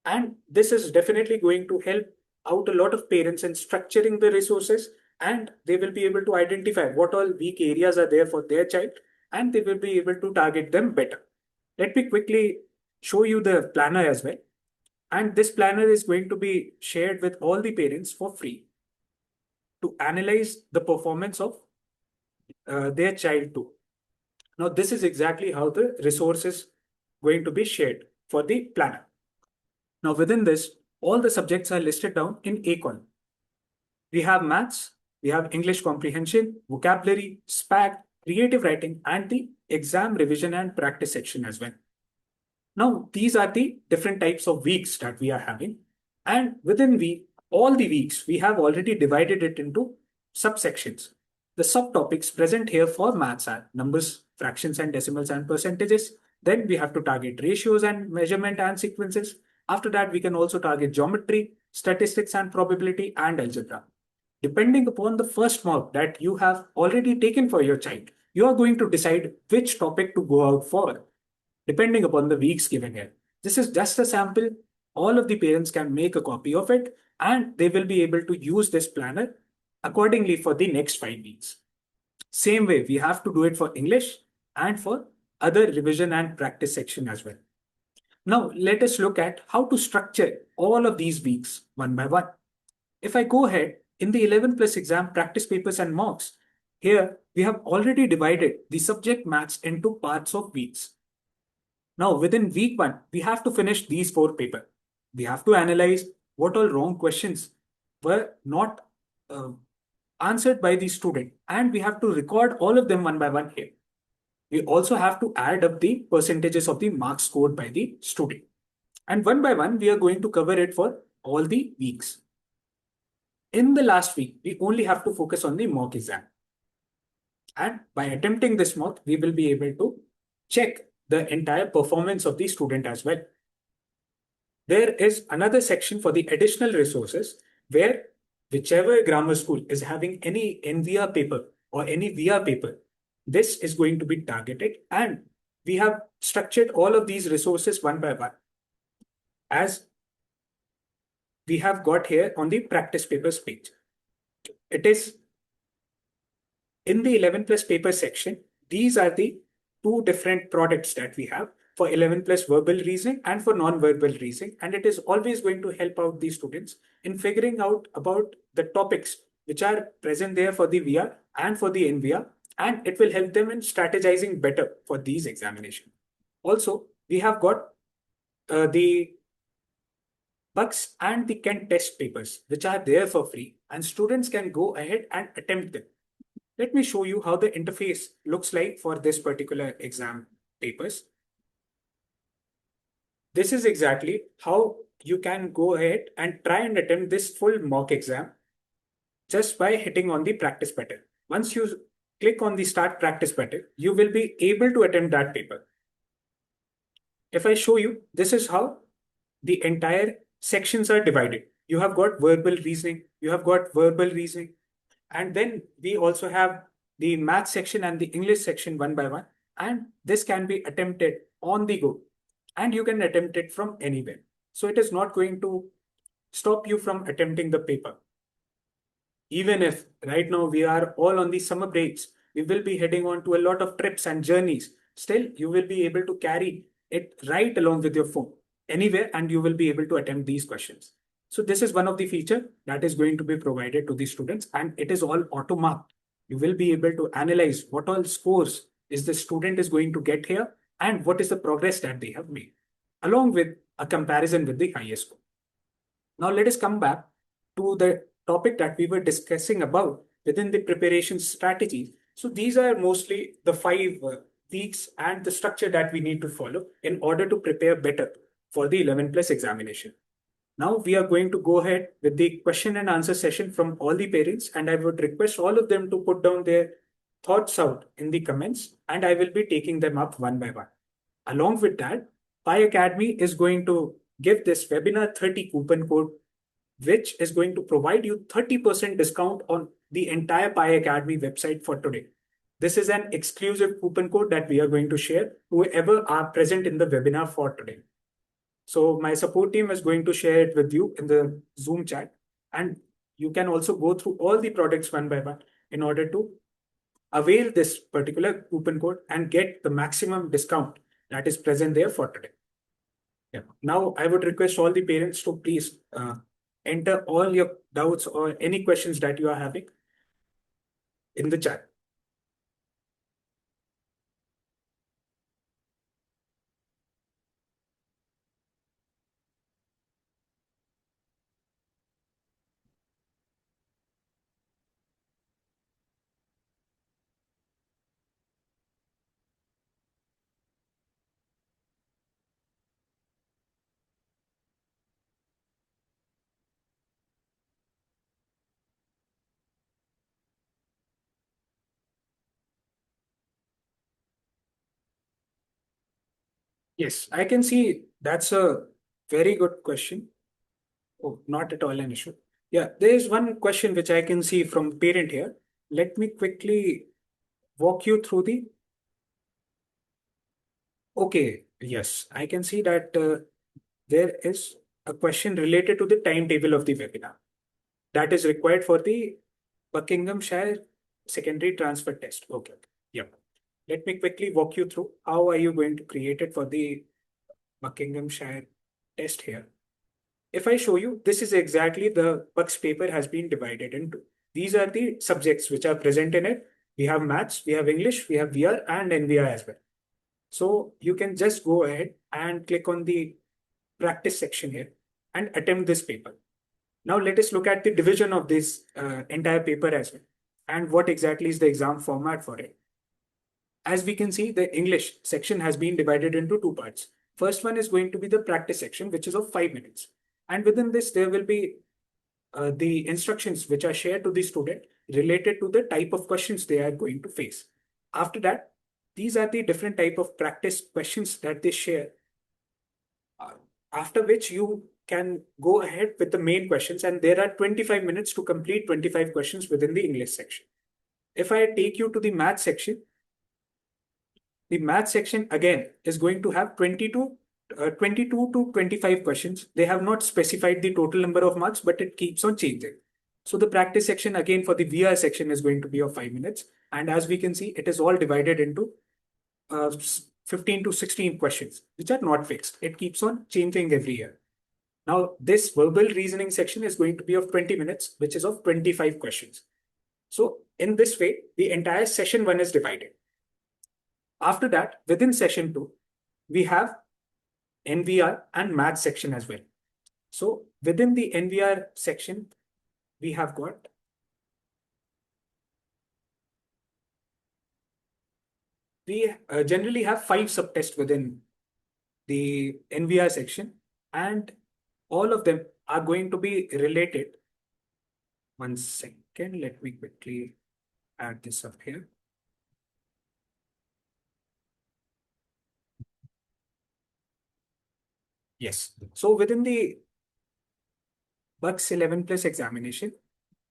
And this is definitely going to help out a lot of parents in structuring the resources, and they will be able to identify what all weak areas are there for their child, and they will be able to target them better. Let me quickly show you the planner as well. And this planner is going to be shared with all the parents for free to analyze the performance of their child too. Now, this is exactly how the resource is going to be shared for the planner. Now, within this, all the subjects are listed down in A column. We have maths, we have English comprehension, vocabulary, SPAC, creative writing, and the exam revision and practice section as well. Now, these are the different types of weeks that we are having. And within all the weeks, we have already divided it into subsections. The subtopics present here for maths are numbers, fractions and decimals and percentages. Then we have to target ratios and measurement and sequences. After that, we can also target geometry, statistics and probability, and algebra. Depending upon the first mock that you have already taken for your child, you are going to decide which topic to go out for, depending upon the weeks given here. This is just a sample. All of the parents can make a copy of it, and they will be able to use this planner accordingly for the next 5 weeks. Same way, we have to do it for English and for other revision and practice section as well. Now, let us look at how to structure all of these weeks one by one. If I go ahead, in the 11 plus exam practice papers and mocks, here we have already divided the subject maths into parts of weeks. Now, within week 1, we have to finish these 4 papers. We have to analyze what all wrong questions were not answered by the student, and we have to record all of them one by one here. We also have to add up the percentages of the marks scored by the student. And one by one, we are going to cover it for all the weeks. In the last week, we only have to focus on the mock exam. And by attempting this mock, we will be able to check the entire performance of the student as well. There is another section for the additional resources where whichever grammar school is having any NVR paper or any VR paper, this is going to be targeted, and we have structured all of these resources one by one, as we have got here on the practice papers page. It is in the 11 plus paper section. These are the 2 different products that we have for 11 plus verbal reasoning and for non-verbal reasoning. And it is always going to help out the students in figuring out about the topics which are present there for the VR and for the NVR. And it will help them in strategizing better for these examinations. Also, we have got the bugs and the Kent test papers, which are there for free, and students can go ahead and attempt them. Let me show you how the interface looks like for this particular exam papers. This is exactly how you can go ahead and try and attempt this full mock exam just by hitting on the practice button. Once you click on the start practice button, you will be able to attempt that paper. If I show you, this is how the entire sections are divided. You have got verbal reasoning, you have got verbal reasoning, and then we also have the math section and the English section one by one. And this can be attempted on the go, and you can attempt it from anywhere. So it is not going to stop you from attempting the paper. Even if right now we are all on the summer breaks, we will be heading on to a lot of trips and journeys. Still, you will be able to carry it right along with your phone anywhere, and you will be able to attempt these questions. So this is one of the features that is going to be provided to the students, and it is all auto marked. You will be able to analyze what all scores is the student is going to get here and what is the progress that they have made, along with a comparison with the highest score. Now let us come back to the topic that we were discussing about within the preparation strategies. So these are mostly the 5 weeks and the structure that we need to follow in order to prepare better for the 11 plus examination. Now we are going to go ahead with the question and answer session from all the parents, and I would request all of them to put down their thoughts out in the comments, and I will be taking them up one by one. Along with that, PiAcademy is going to give this webinar 30 coupon code, which is going to provide you 30% discount on the entire PiAcademy website for today. this is an exclusive coupon code that we are going to share whoever are present in the webinar for today. So my support team is going to share it with you in the Zoom chat, and you can also go through all the products one by one in order to avail this particular coupon code and get the maximum discount that is present there for today. Yeah. Now I would request all the parents to please enter all your doubts or any questions that you are having in the chat. Yes, I can see that's a very good question. Oh, not at all an issue. Yeah, there is one question which I can see from parent here. Let me quickly walk you through the. Okay, yes, I can see that there is a question related to the timetable of the webinar that is required for the Buckinghamshire secondary transfer test. Okay. Yep. Let me quickly walk you through how are you going to create it for the Buckinghamshire test here. If I show you, this is exactly the Bucks paper has been divided into. These are the subjects which are present in it. We have maths, we have English, we have VR and NVR as well. So you can just go ahead and click on the practice section here and attempt this paper. Now let us look at the division of this entire paper as well and what exactly is the exam format for it. As we can see, the English section has been divided into two parts. First one is going to be the practice section, which is of 5 minutes. And within this, there will be the instructions which are shared to the student related to the type of questions they are going to face. After that, these are the different type of practice questions that they share. After which you can go ahead with the main questions, and there are 25 minutes to complete 25 questions within the English section. If I take you to the math section again is going to have 22 to 25 questions. They have not specified the total number of marks, but it keeps on changing. So the practice section again for the VR section is going to be of 5 minutes. And as we can see, it is all divided into 15 to 16 questions, which are not fixed. It keeps on changing every year. Now, this verbal reasoning section is going to be of 20 minutes, which is of 25 questions. So in this way, the entire session 1 is divided. After that, within session 2, we have NVR and math section as well. So within the NVR section, we have got we generally have 5 subtests within the NVR section, and all of them are going to be related. 1 second, let me quickly add this up here. Yes. So within the Bucks 11 plus examination,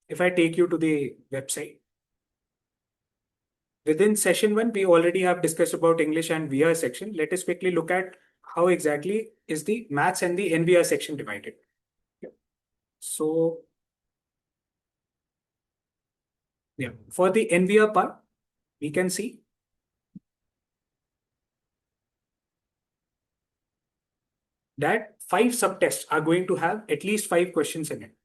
if I take you to the website, within session 1, we already have discussed about English and VR section. Let us quickly look at how exactly is the maths and the NVR section divided. So, yeah, for the NVR part, we can see that 5 subtests are going to have at least 5 questions in it.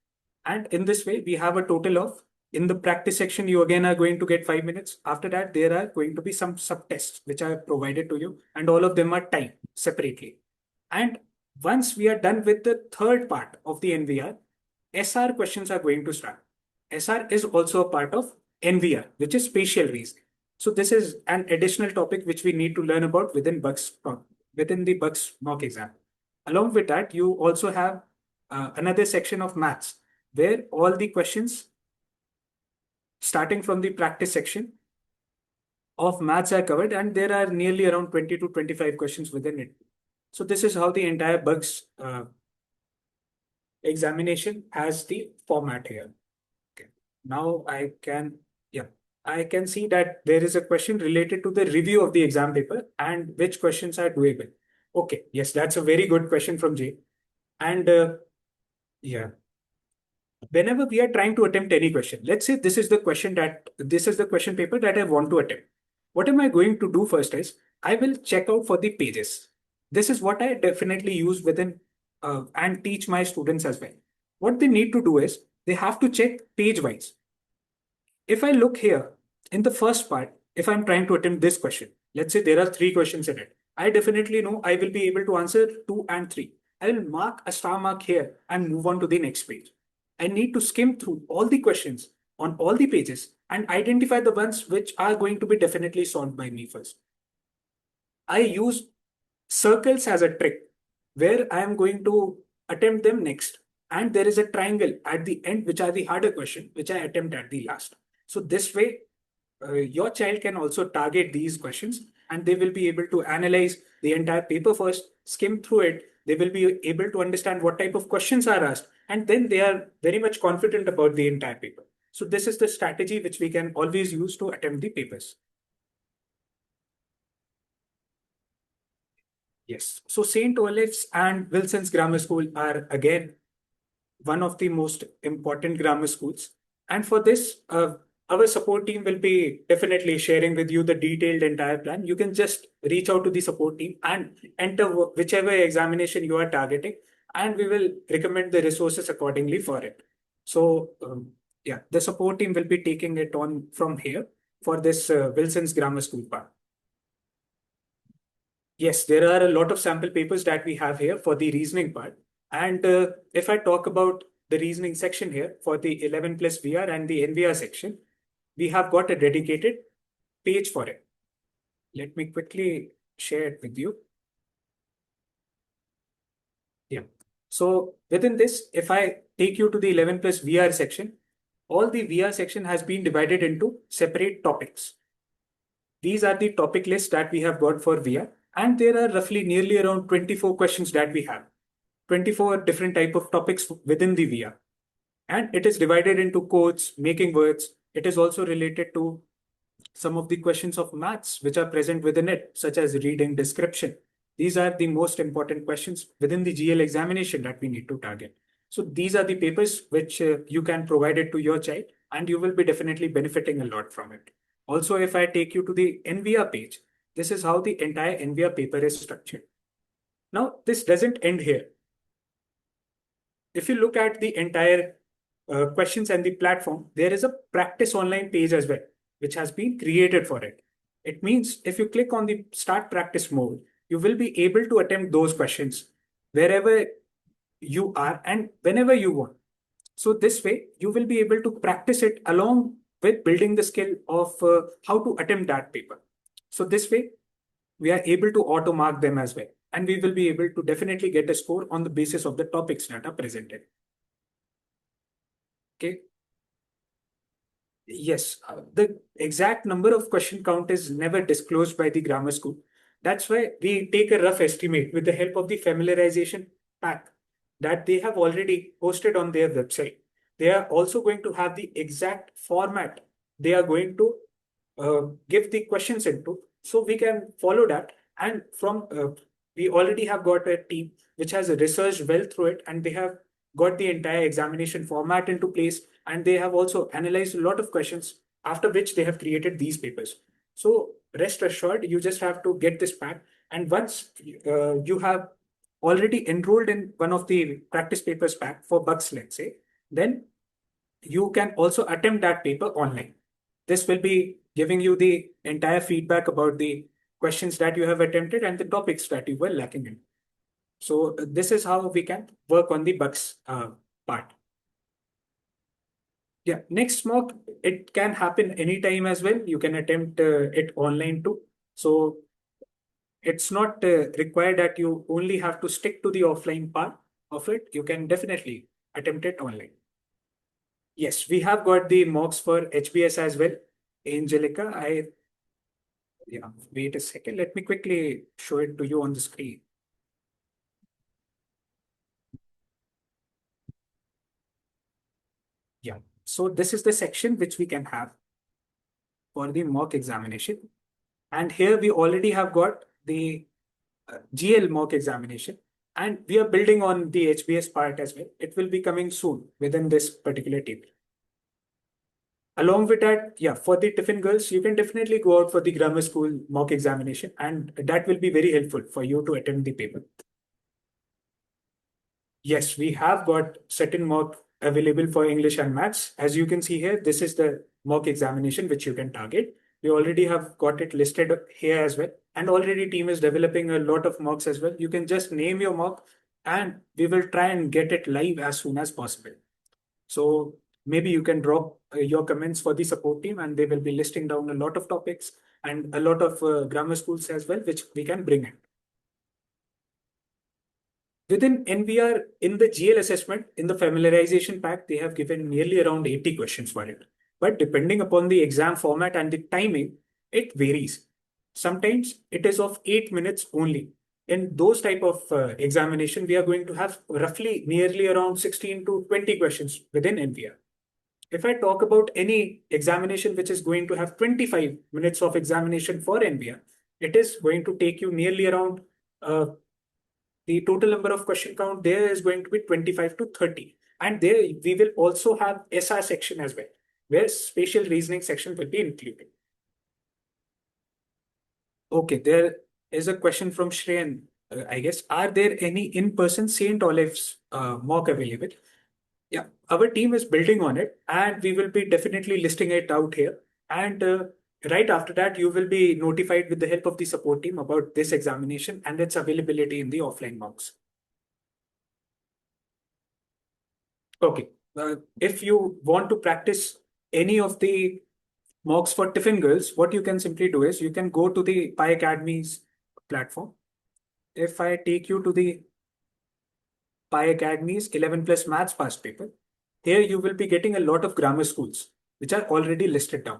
And in this way, we have a total of, in the practice section, you again are going to get 5 minutes. After that, there are going to be some subtests which are provided to you, and all of them are timed separately. And once we are done with the third part of the NVR, SR questions are going to start. SR is also a part of NVR, which is spatial reasoning. So this is an additional topic which we need to learn about within the Bucks mock exam. Along with that, you also have another section of maths where all the questions starting from the practice section of maths are covered, and there are nearly around 20 to 25 questions within it. So this is how the entire Bucks examination has the format here. Okay. Now I can see that there is a question related to the review of the exam paper and which questions are doable. Okay, yes, that's a very good question from Jay. And yeah, whenever we are trying to attempt any question, let's say this is the question paper that I want to attempt. What am I going to do first is I will check out for the pages. This is what I definitely use within and teach my students as well. What they need to do is they have to check page wise. If I look here in the first part, if I'm trying to attempt this question, let's say there are three questions in it. I definitely know I will be able to answer two and three. I will mark a star mark here and move on to the next page. I need to skim through all the questions on all the pages and identify the ones which are going to be definitely solved by me first. I use circles as a trick where I am going to attempt them next. And there is a triangle at the end, which are the harder question, which I attempt at the last. So this way, your child can also target these questions and they will be able to analyze the entire paper first, skim through it. They will be able to understand what type of questions are asked, and then they are very much confident about the entire paper. So this is the strategy which we can always use to attempt the papers. Yes. So St. Olave's and Wilson's Grammar School are again one of the most important grammar schools. And for this, our support team will be definitely sharing with you the detailed entire plan. You can just reach out to the support team and enter whichever examination you are targeting, and we will recommend the resources accordingly for it. So, yeah, the support team will be taking it on from here for this Wilson's Grammar School part. Yes, there are a lot of sample papers that we have here for the reasoning part. And if I talk about the reasoning section here for the 11 plus VR and the NVR section, we have got a dedicated page for it. Let me quickly share it with you. Yeah. So within this, if I take you to the 11 plus VR section, all the VR section has been divided into separate topics. These are the topic lists that we have got for VR, and there are roughly nearly around 24 questions that we have. 24 different type of topics within the VR. And it is divided into codes, making words. It is also related to some of the questions of maths which are present within it, such as reading, description. These are the most important questions within the GL examination that we need to target. So these are the papers which you can provide it to your child, and you will be definitely benefiting a lot from it. Also, if I take you to the NVR page, this is how the entire NVR paper is structured. Now, this doesn't end here. If you look at the entire questions and the platform, there is a practice online page as well, which has been created for it. It means if you click on the start practice mode, you will be able to attempt those questions wherever you are and whenever you want. So this way, you will be able to practice it along with building the skill of how to attempt that paper. So this way, we are able to auto mark them as well. And we will be able to definitely get a score on the basis of the topics that are presented. Okay. Yes, the exact number of question count is never disclosed by the grammar school. That's why we take a rough estimate with the help of the familiarization pack that they have already posted on their website. They are also going to have the exact format they are going to give the questions into, so we can follow that. And from we already have got a team which has researched well through it, and they have got the entire examination format into place, and they have also analyzed a lot of questions, after which they have created these papers. So rest assured, you just have to get this pack, and once you have already enrolled in one of the practice papers pack for bugs, let's say, then you can also attempt that paper online. This will be giving you the entire feedback about the questions that you have attempted and the topics that you were lacking in. So this is how we can work on the bugs part. Yeah, next mock, it can happen anytime as well. You can attempt it online too. So it's not required that you only have to stick to the offline part of it. You can definitely attempt it online. Yes, we have got the mocks for HBS as well. Angelica, yeah, wait a second. Let me quickly show it to you on the screen. Yeah. So this is the section which we can have. for the mock examination. And here we already have got the GL mock examination, and we are building on the HBS part as well. It will be coming soon within this particular table. Along with that, yeah, for the Tiffin girls, you can definitely go out for the grammar school mock examination, and that will be very helpful for you to attend the paper. Yes, we have got certain mock available for English and maths. As you can see here, this is the mock examination which you can target. We already have got it listed here as well. And already team is developing a lot of mocks as well. You can just name your mock and we will try and get it live as soon as possible. So maybe you can drop your comments for the support team and they will be listing down a lot of topics and a lot of grammar schools as well, which we can bring in. Within NVR, in the GL assessment, in the familiarization pack, they have given nearly around 80 questions for it. But depending upon the exam format and the timing, it varies. Sometimes it is of 8 minutes only. In those type of examination, we are going to have roughly nearly around 16 to 20 questions within NVR. If I talk about any examination which is going to have 25 minutes of examination for NVR, it is going to take you nearly around the total number of question count there is going to be 25 to 30. And there we will also have SR section as well, where spatial reasoning section will be included. Okay, there is a question from Shreyan, I guess. Are there any in-person St. Olive's mock available? Yeah, our team is building on it and we will be definitely listing it out here. And right after that, you will be notified with the help of the support team about this examination and its availability in the offline mocks. Okay, if you want to practice any of the mocks for Tiffin girls, what you can simply do is you can go to the PiAcademy's platform. If I take you to the PiAcademy's 11 plus maths past paper, here you will be getting a lot of grammar schools, which are already listed down.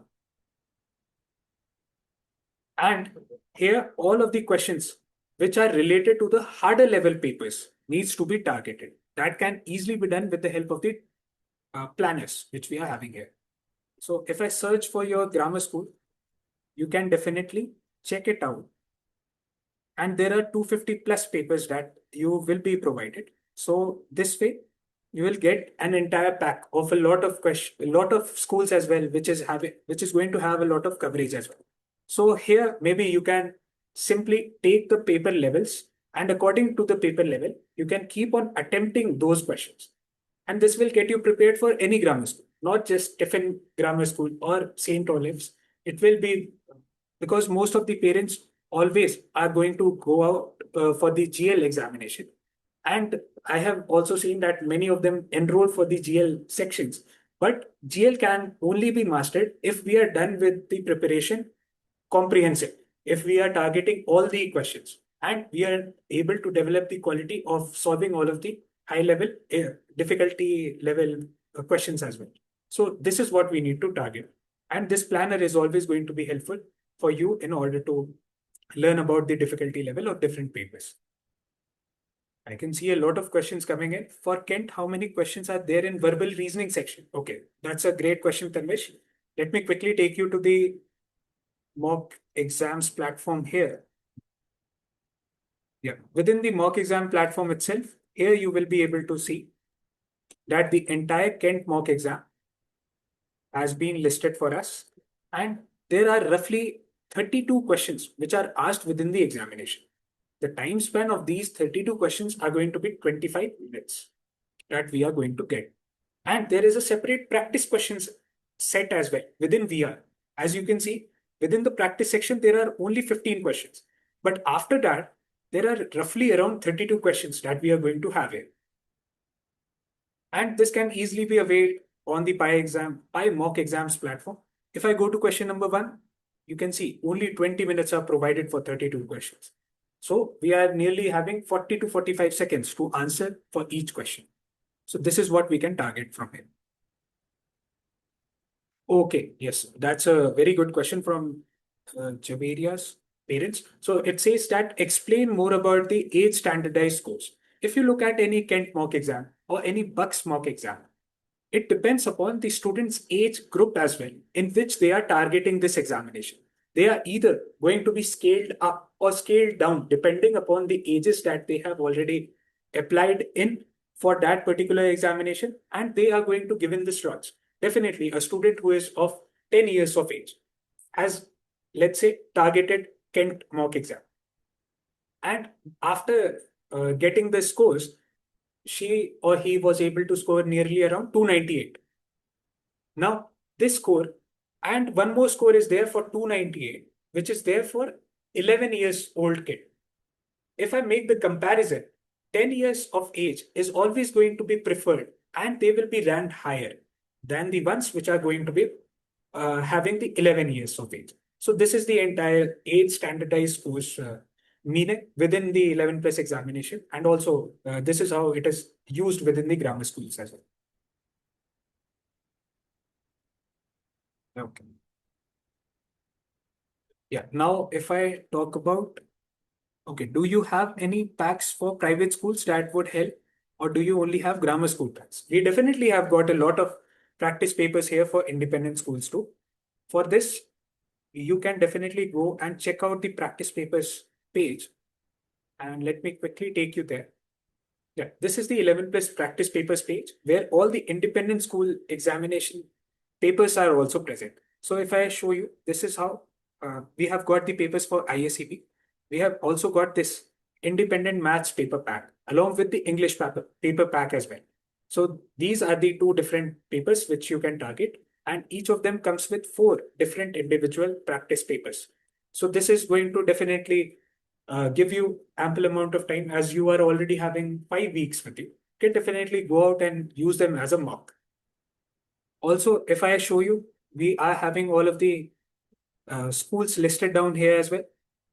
And here, all of the questions which are related to the harder level papers needs to be targeted. That can easily be done with the help of the planners, which we are having here. So if I search for your grammar school, you can definitely check it out. And there are 250 plus papers that you will be provided. So this way, you will get an entire pack of a lot of schools as well, which is going to have a lot of coverage as well. So here, maybe you can simply take the paper levels, and according to the paper level, you can keep on attempting those questions. And this will get you prepared for any grammar school, not just Tiffin Grammar School or St. Olive's. It will be because most of the parents always are going to go out for the GL examination. And I have also seen that many of them enroll for the GL sections. But GL can only be mastered if we are done with the preparation comprehensive, if we are targeting all the questions and we are able to develop the quality of solving all of the high level difficulty level questions as well. So this is what we need to target. And this planner is always going to be helpful for you in order to learn about the difficulty level of different papers. I can see a lot of questions coming in. For Kent, how many questions are there in verbal reasoning section? Okay, that's a great question, Tanvish. Let me quickly take you to the mock exams platform here. Yeah, within the mock exam platform itself, here you will be able to see that the entire Kent mock exam has been listed for us. And there are roughly 32 questions which are asked within the examination. The time span of these 32 questions are going to be 25 minutes that we are going to get. And there is a separate practice questions set as well within VR. As you can see, within the practice section, there are only 15 questions. But after that, there are roughly around 32 questions that we are going to have here. And this can easily be availed on the Pi mock exams platform. If I go to question number 1, you can see only 20 minutes are provided for 32 questions. So we are nearly having 40 to 45 seconds to answer for each question. So this is what we can target from here. Okay, yes, that's a very good question from Javeria's parents. So it says that explain more about the age standardized scores. If you look at any Kent mock exam or any Bucks mock exam, It depends upon the student's age group as well, in which they are targeting this examination. They are either going to be scaled up or scaled down, depending upon the ages that they have already applied in for that particular examination, and they are going to give in the slots. Definitely, a student who is of 10 years of age has, let's say, targeted Kent mock exam. And after getting the scores, she or he was able to score nearly around 298. Now, this score and one more score is there for 298, which is there for 11 years old kid. If I make the comparison, 10 years of age is always going to be preferred and they will be ranked higher than the ones which are going to be having the 11 years of age. So this is the entire age standardized scores meaning within the 11 plus examination. And also this is how it is used within the grammar schools as well. Okay. Yeah. Now, if I talk about, okay, do you have any packs for private schools that would help, or do you only have grammar school packs? We definitely have got a lot of practice papers here for independent schools too. For this, you can definitely go and check out the practice papers page. And let me quickly take you there. Yeah, this is the 11 plus practice papers page where all the independent school examination papers are also present. So if I show you, this is how we have got the papers for ISEB. We have also got this independent maths paper pack along with the English paper pack as well. So these are the two different papers which you can target, and each of them comes with four different individual practice papers. So this is going to definitely give you ample amount of time, as you are already having 5 weeks with you. You can definitely go out and use them as a mock. Also, if I show you, we are having all of the schools listed down here as well,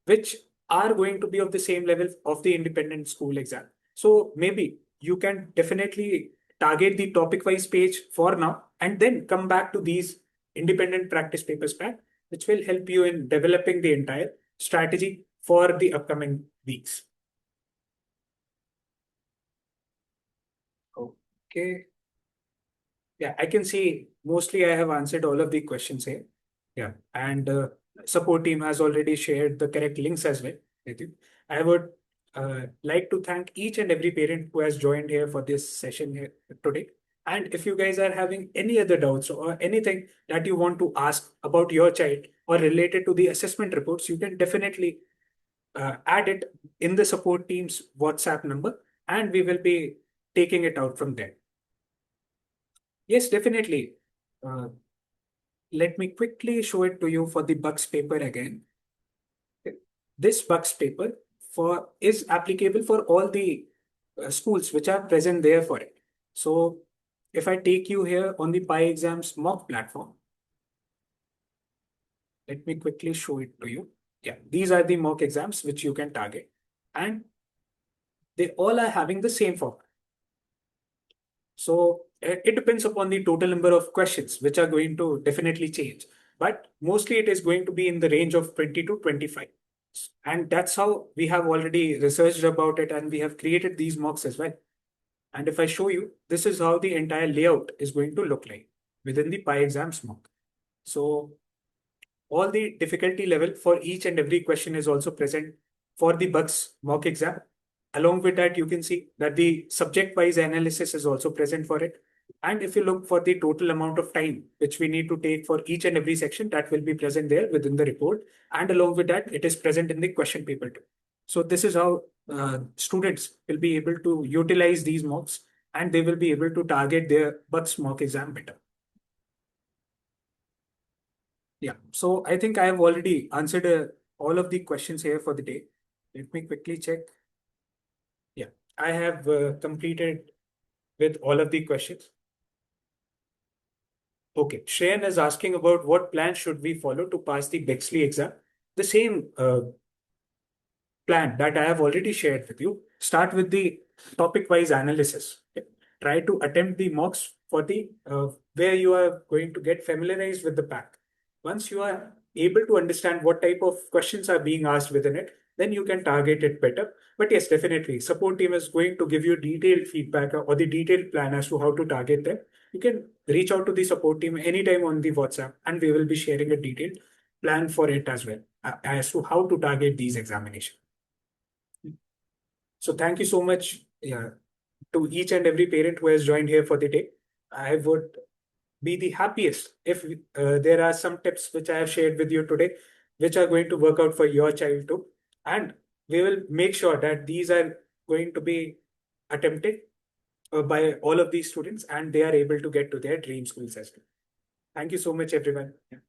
which are going to be of the same level of the independent school exam. So maybe you can definitely target the topic wise page for now and then come back to these independent practice papers pack, which will help you in developing the entire strategy for the upcoming weeks. Okay. Yeah, I can see mostly I have answered all of the questions here. Yeah, and support team has already shared the correct links as well with you. I would like to thank each and every parent who has joined here for this session here today. And if you guys are having any other doubts or anything that you want to ask about your child or related to the assessment reports, you can definitely add it in the support team's WhatsApp number, and we will be taking it out from there. Yes, definitely. Uh, Let me quickly show it to you for the Bucks paper again. This Bucks paper is applicable for all the schools which are present there for it. So if I take you here on the PiExams mock platform, let me quickly show it to you. Yeah, these are the mock exams which you can target, and they all are having the same format. So it depends upon the total number of questions, which are going to definitely change. But mostly it is going to be in the range of 20 to 25. And that's how we have already researched about it, and we have created these mocks as well. And if I show you, this is how the entire layout is going to look like within the PiExams mock. So all the difficulty level for each and every question is also present for the Bucks mock exam. Along with that, you can see that the subject-wise analysis is also present for it. And if you look for the total amount of time which we need to take for each and every section, that will be present there within the report. And along with that, it is present in the question paper too. So this is how students will be able to utilize these mocks, and they will be able to target their Bucks mock exam better. Yeah, so I think I have already answered all of the questions here for the day. Let me quickly check. Yeah, I have completed with all of the questions. Okay, Shreyan is asking about what plan should we follow to pass the Bexley exam. The same plan that I have already shared with you. Start with the topic-wise analysis. Okay. Try to attempt the mocks for the where you are going to get familiarized with the pack. Once you are able to understand what type of questions are being asked within it, then you can target it better. But yes, definitely, support team is going to give you detailed feedback or the detailed plan as to how to target them. You can reach out to the support team anytime on the WhatsApp, and we will be sharing a detailed plan for it as well as to how to target these examinations. So thank you so much, yeah, to each and every parent who has joined here for the day. I would be the happiest if there are some tips which I have shared with you today, which are going to work out for your child too. And we will make sure that these are going to be attempted by all of these students and they are able to get to their dream schools as well. Thank you so much, everyone. Yeah.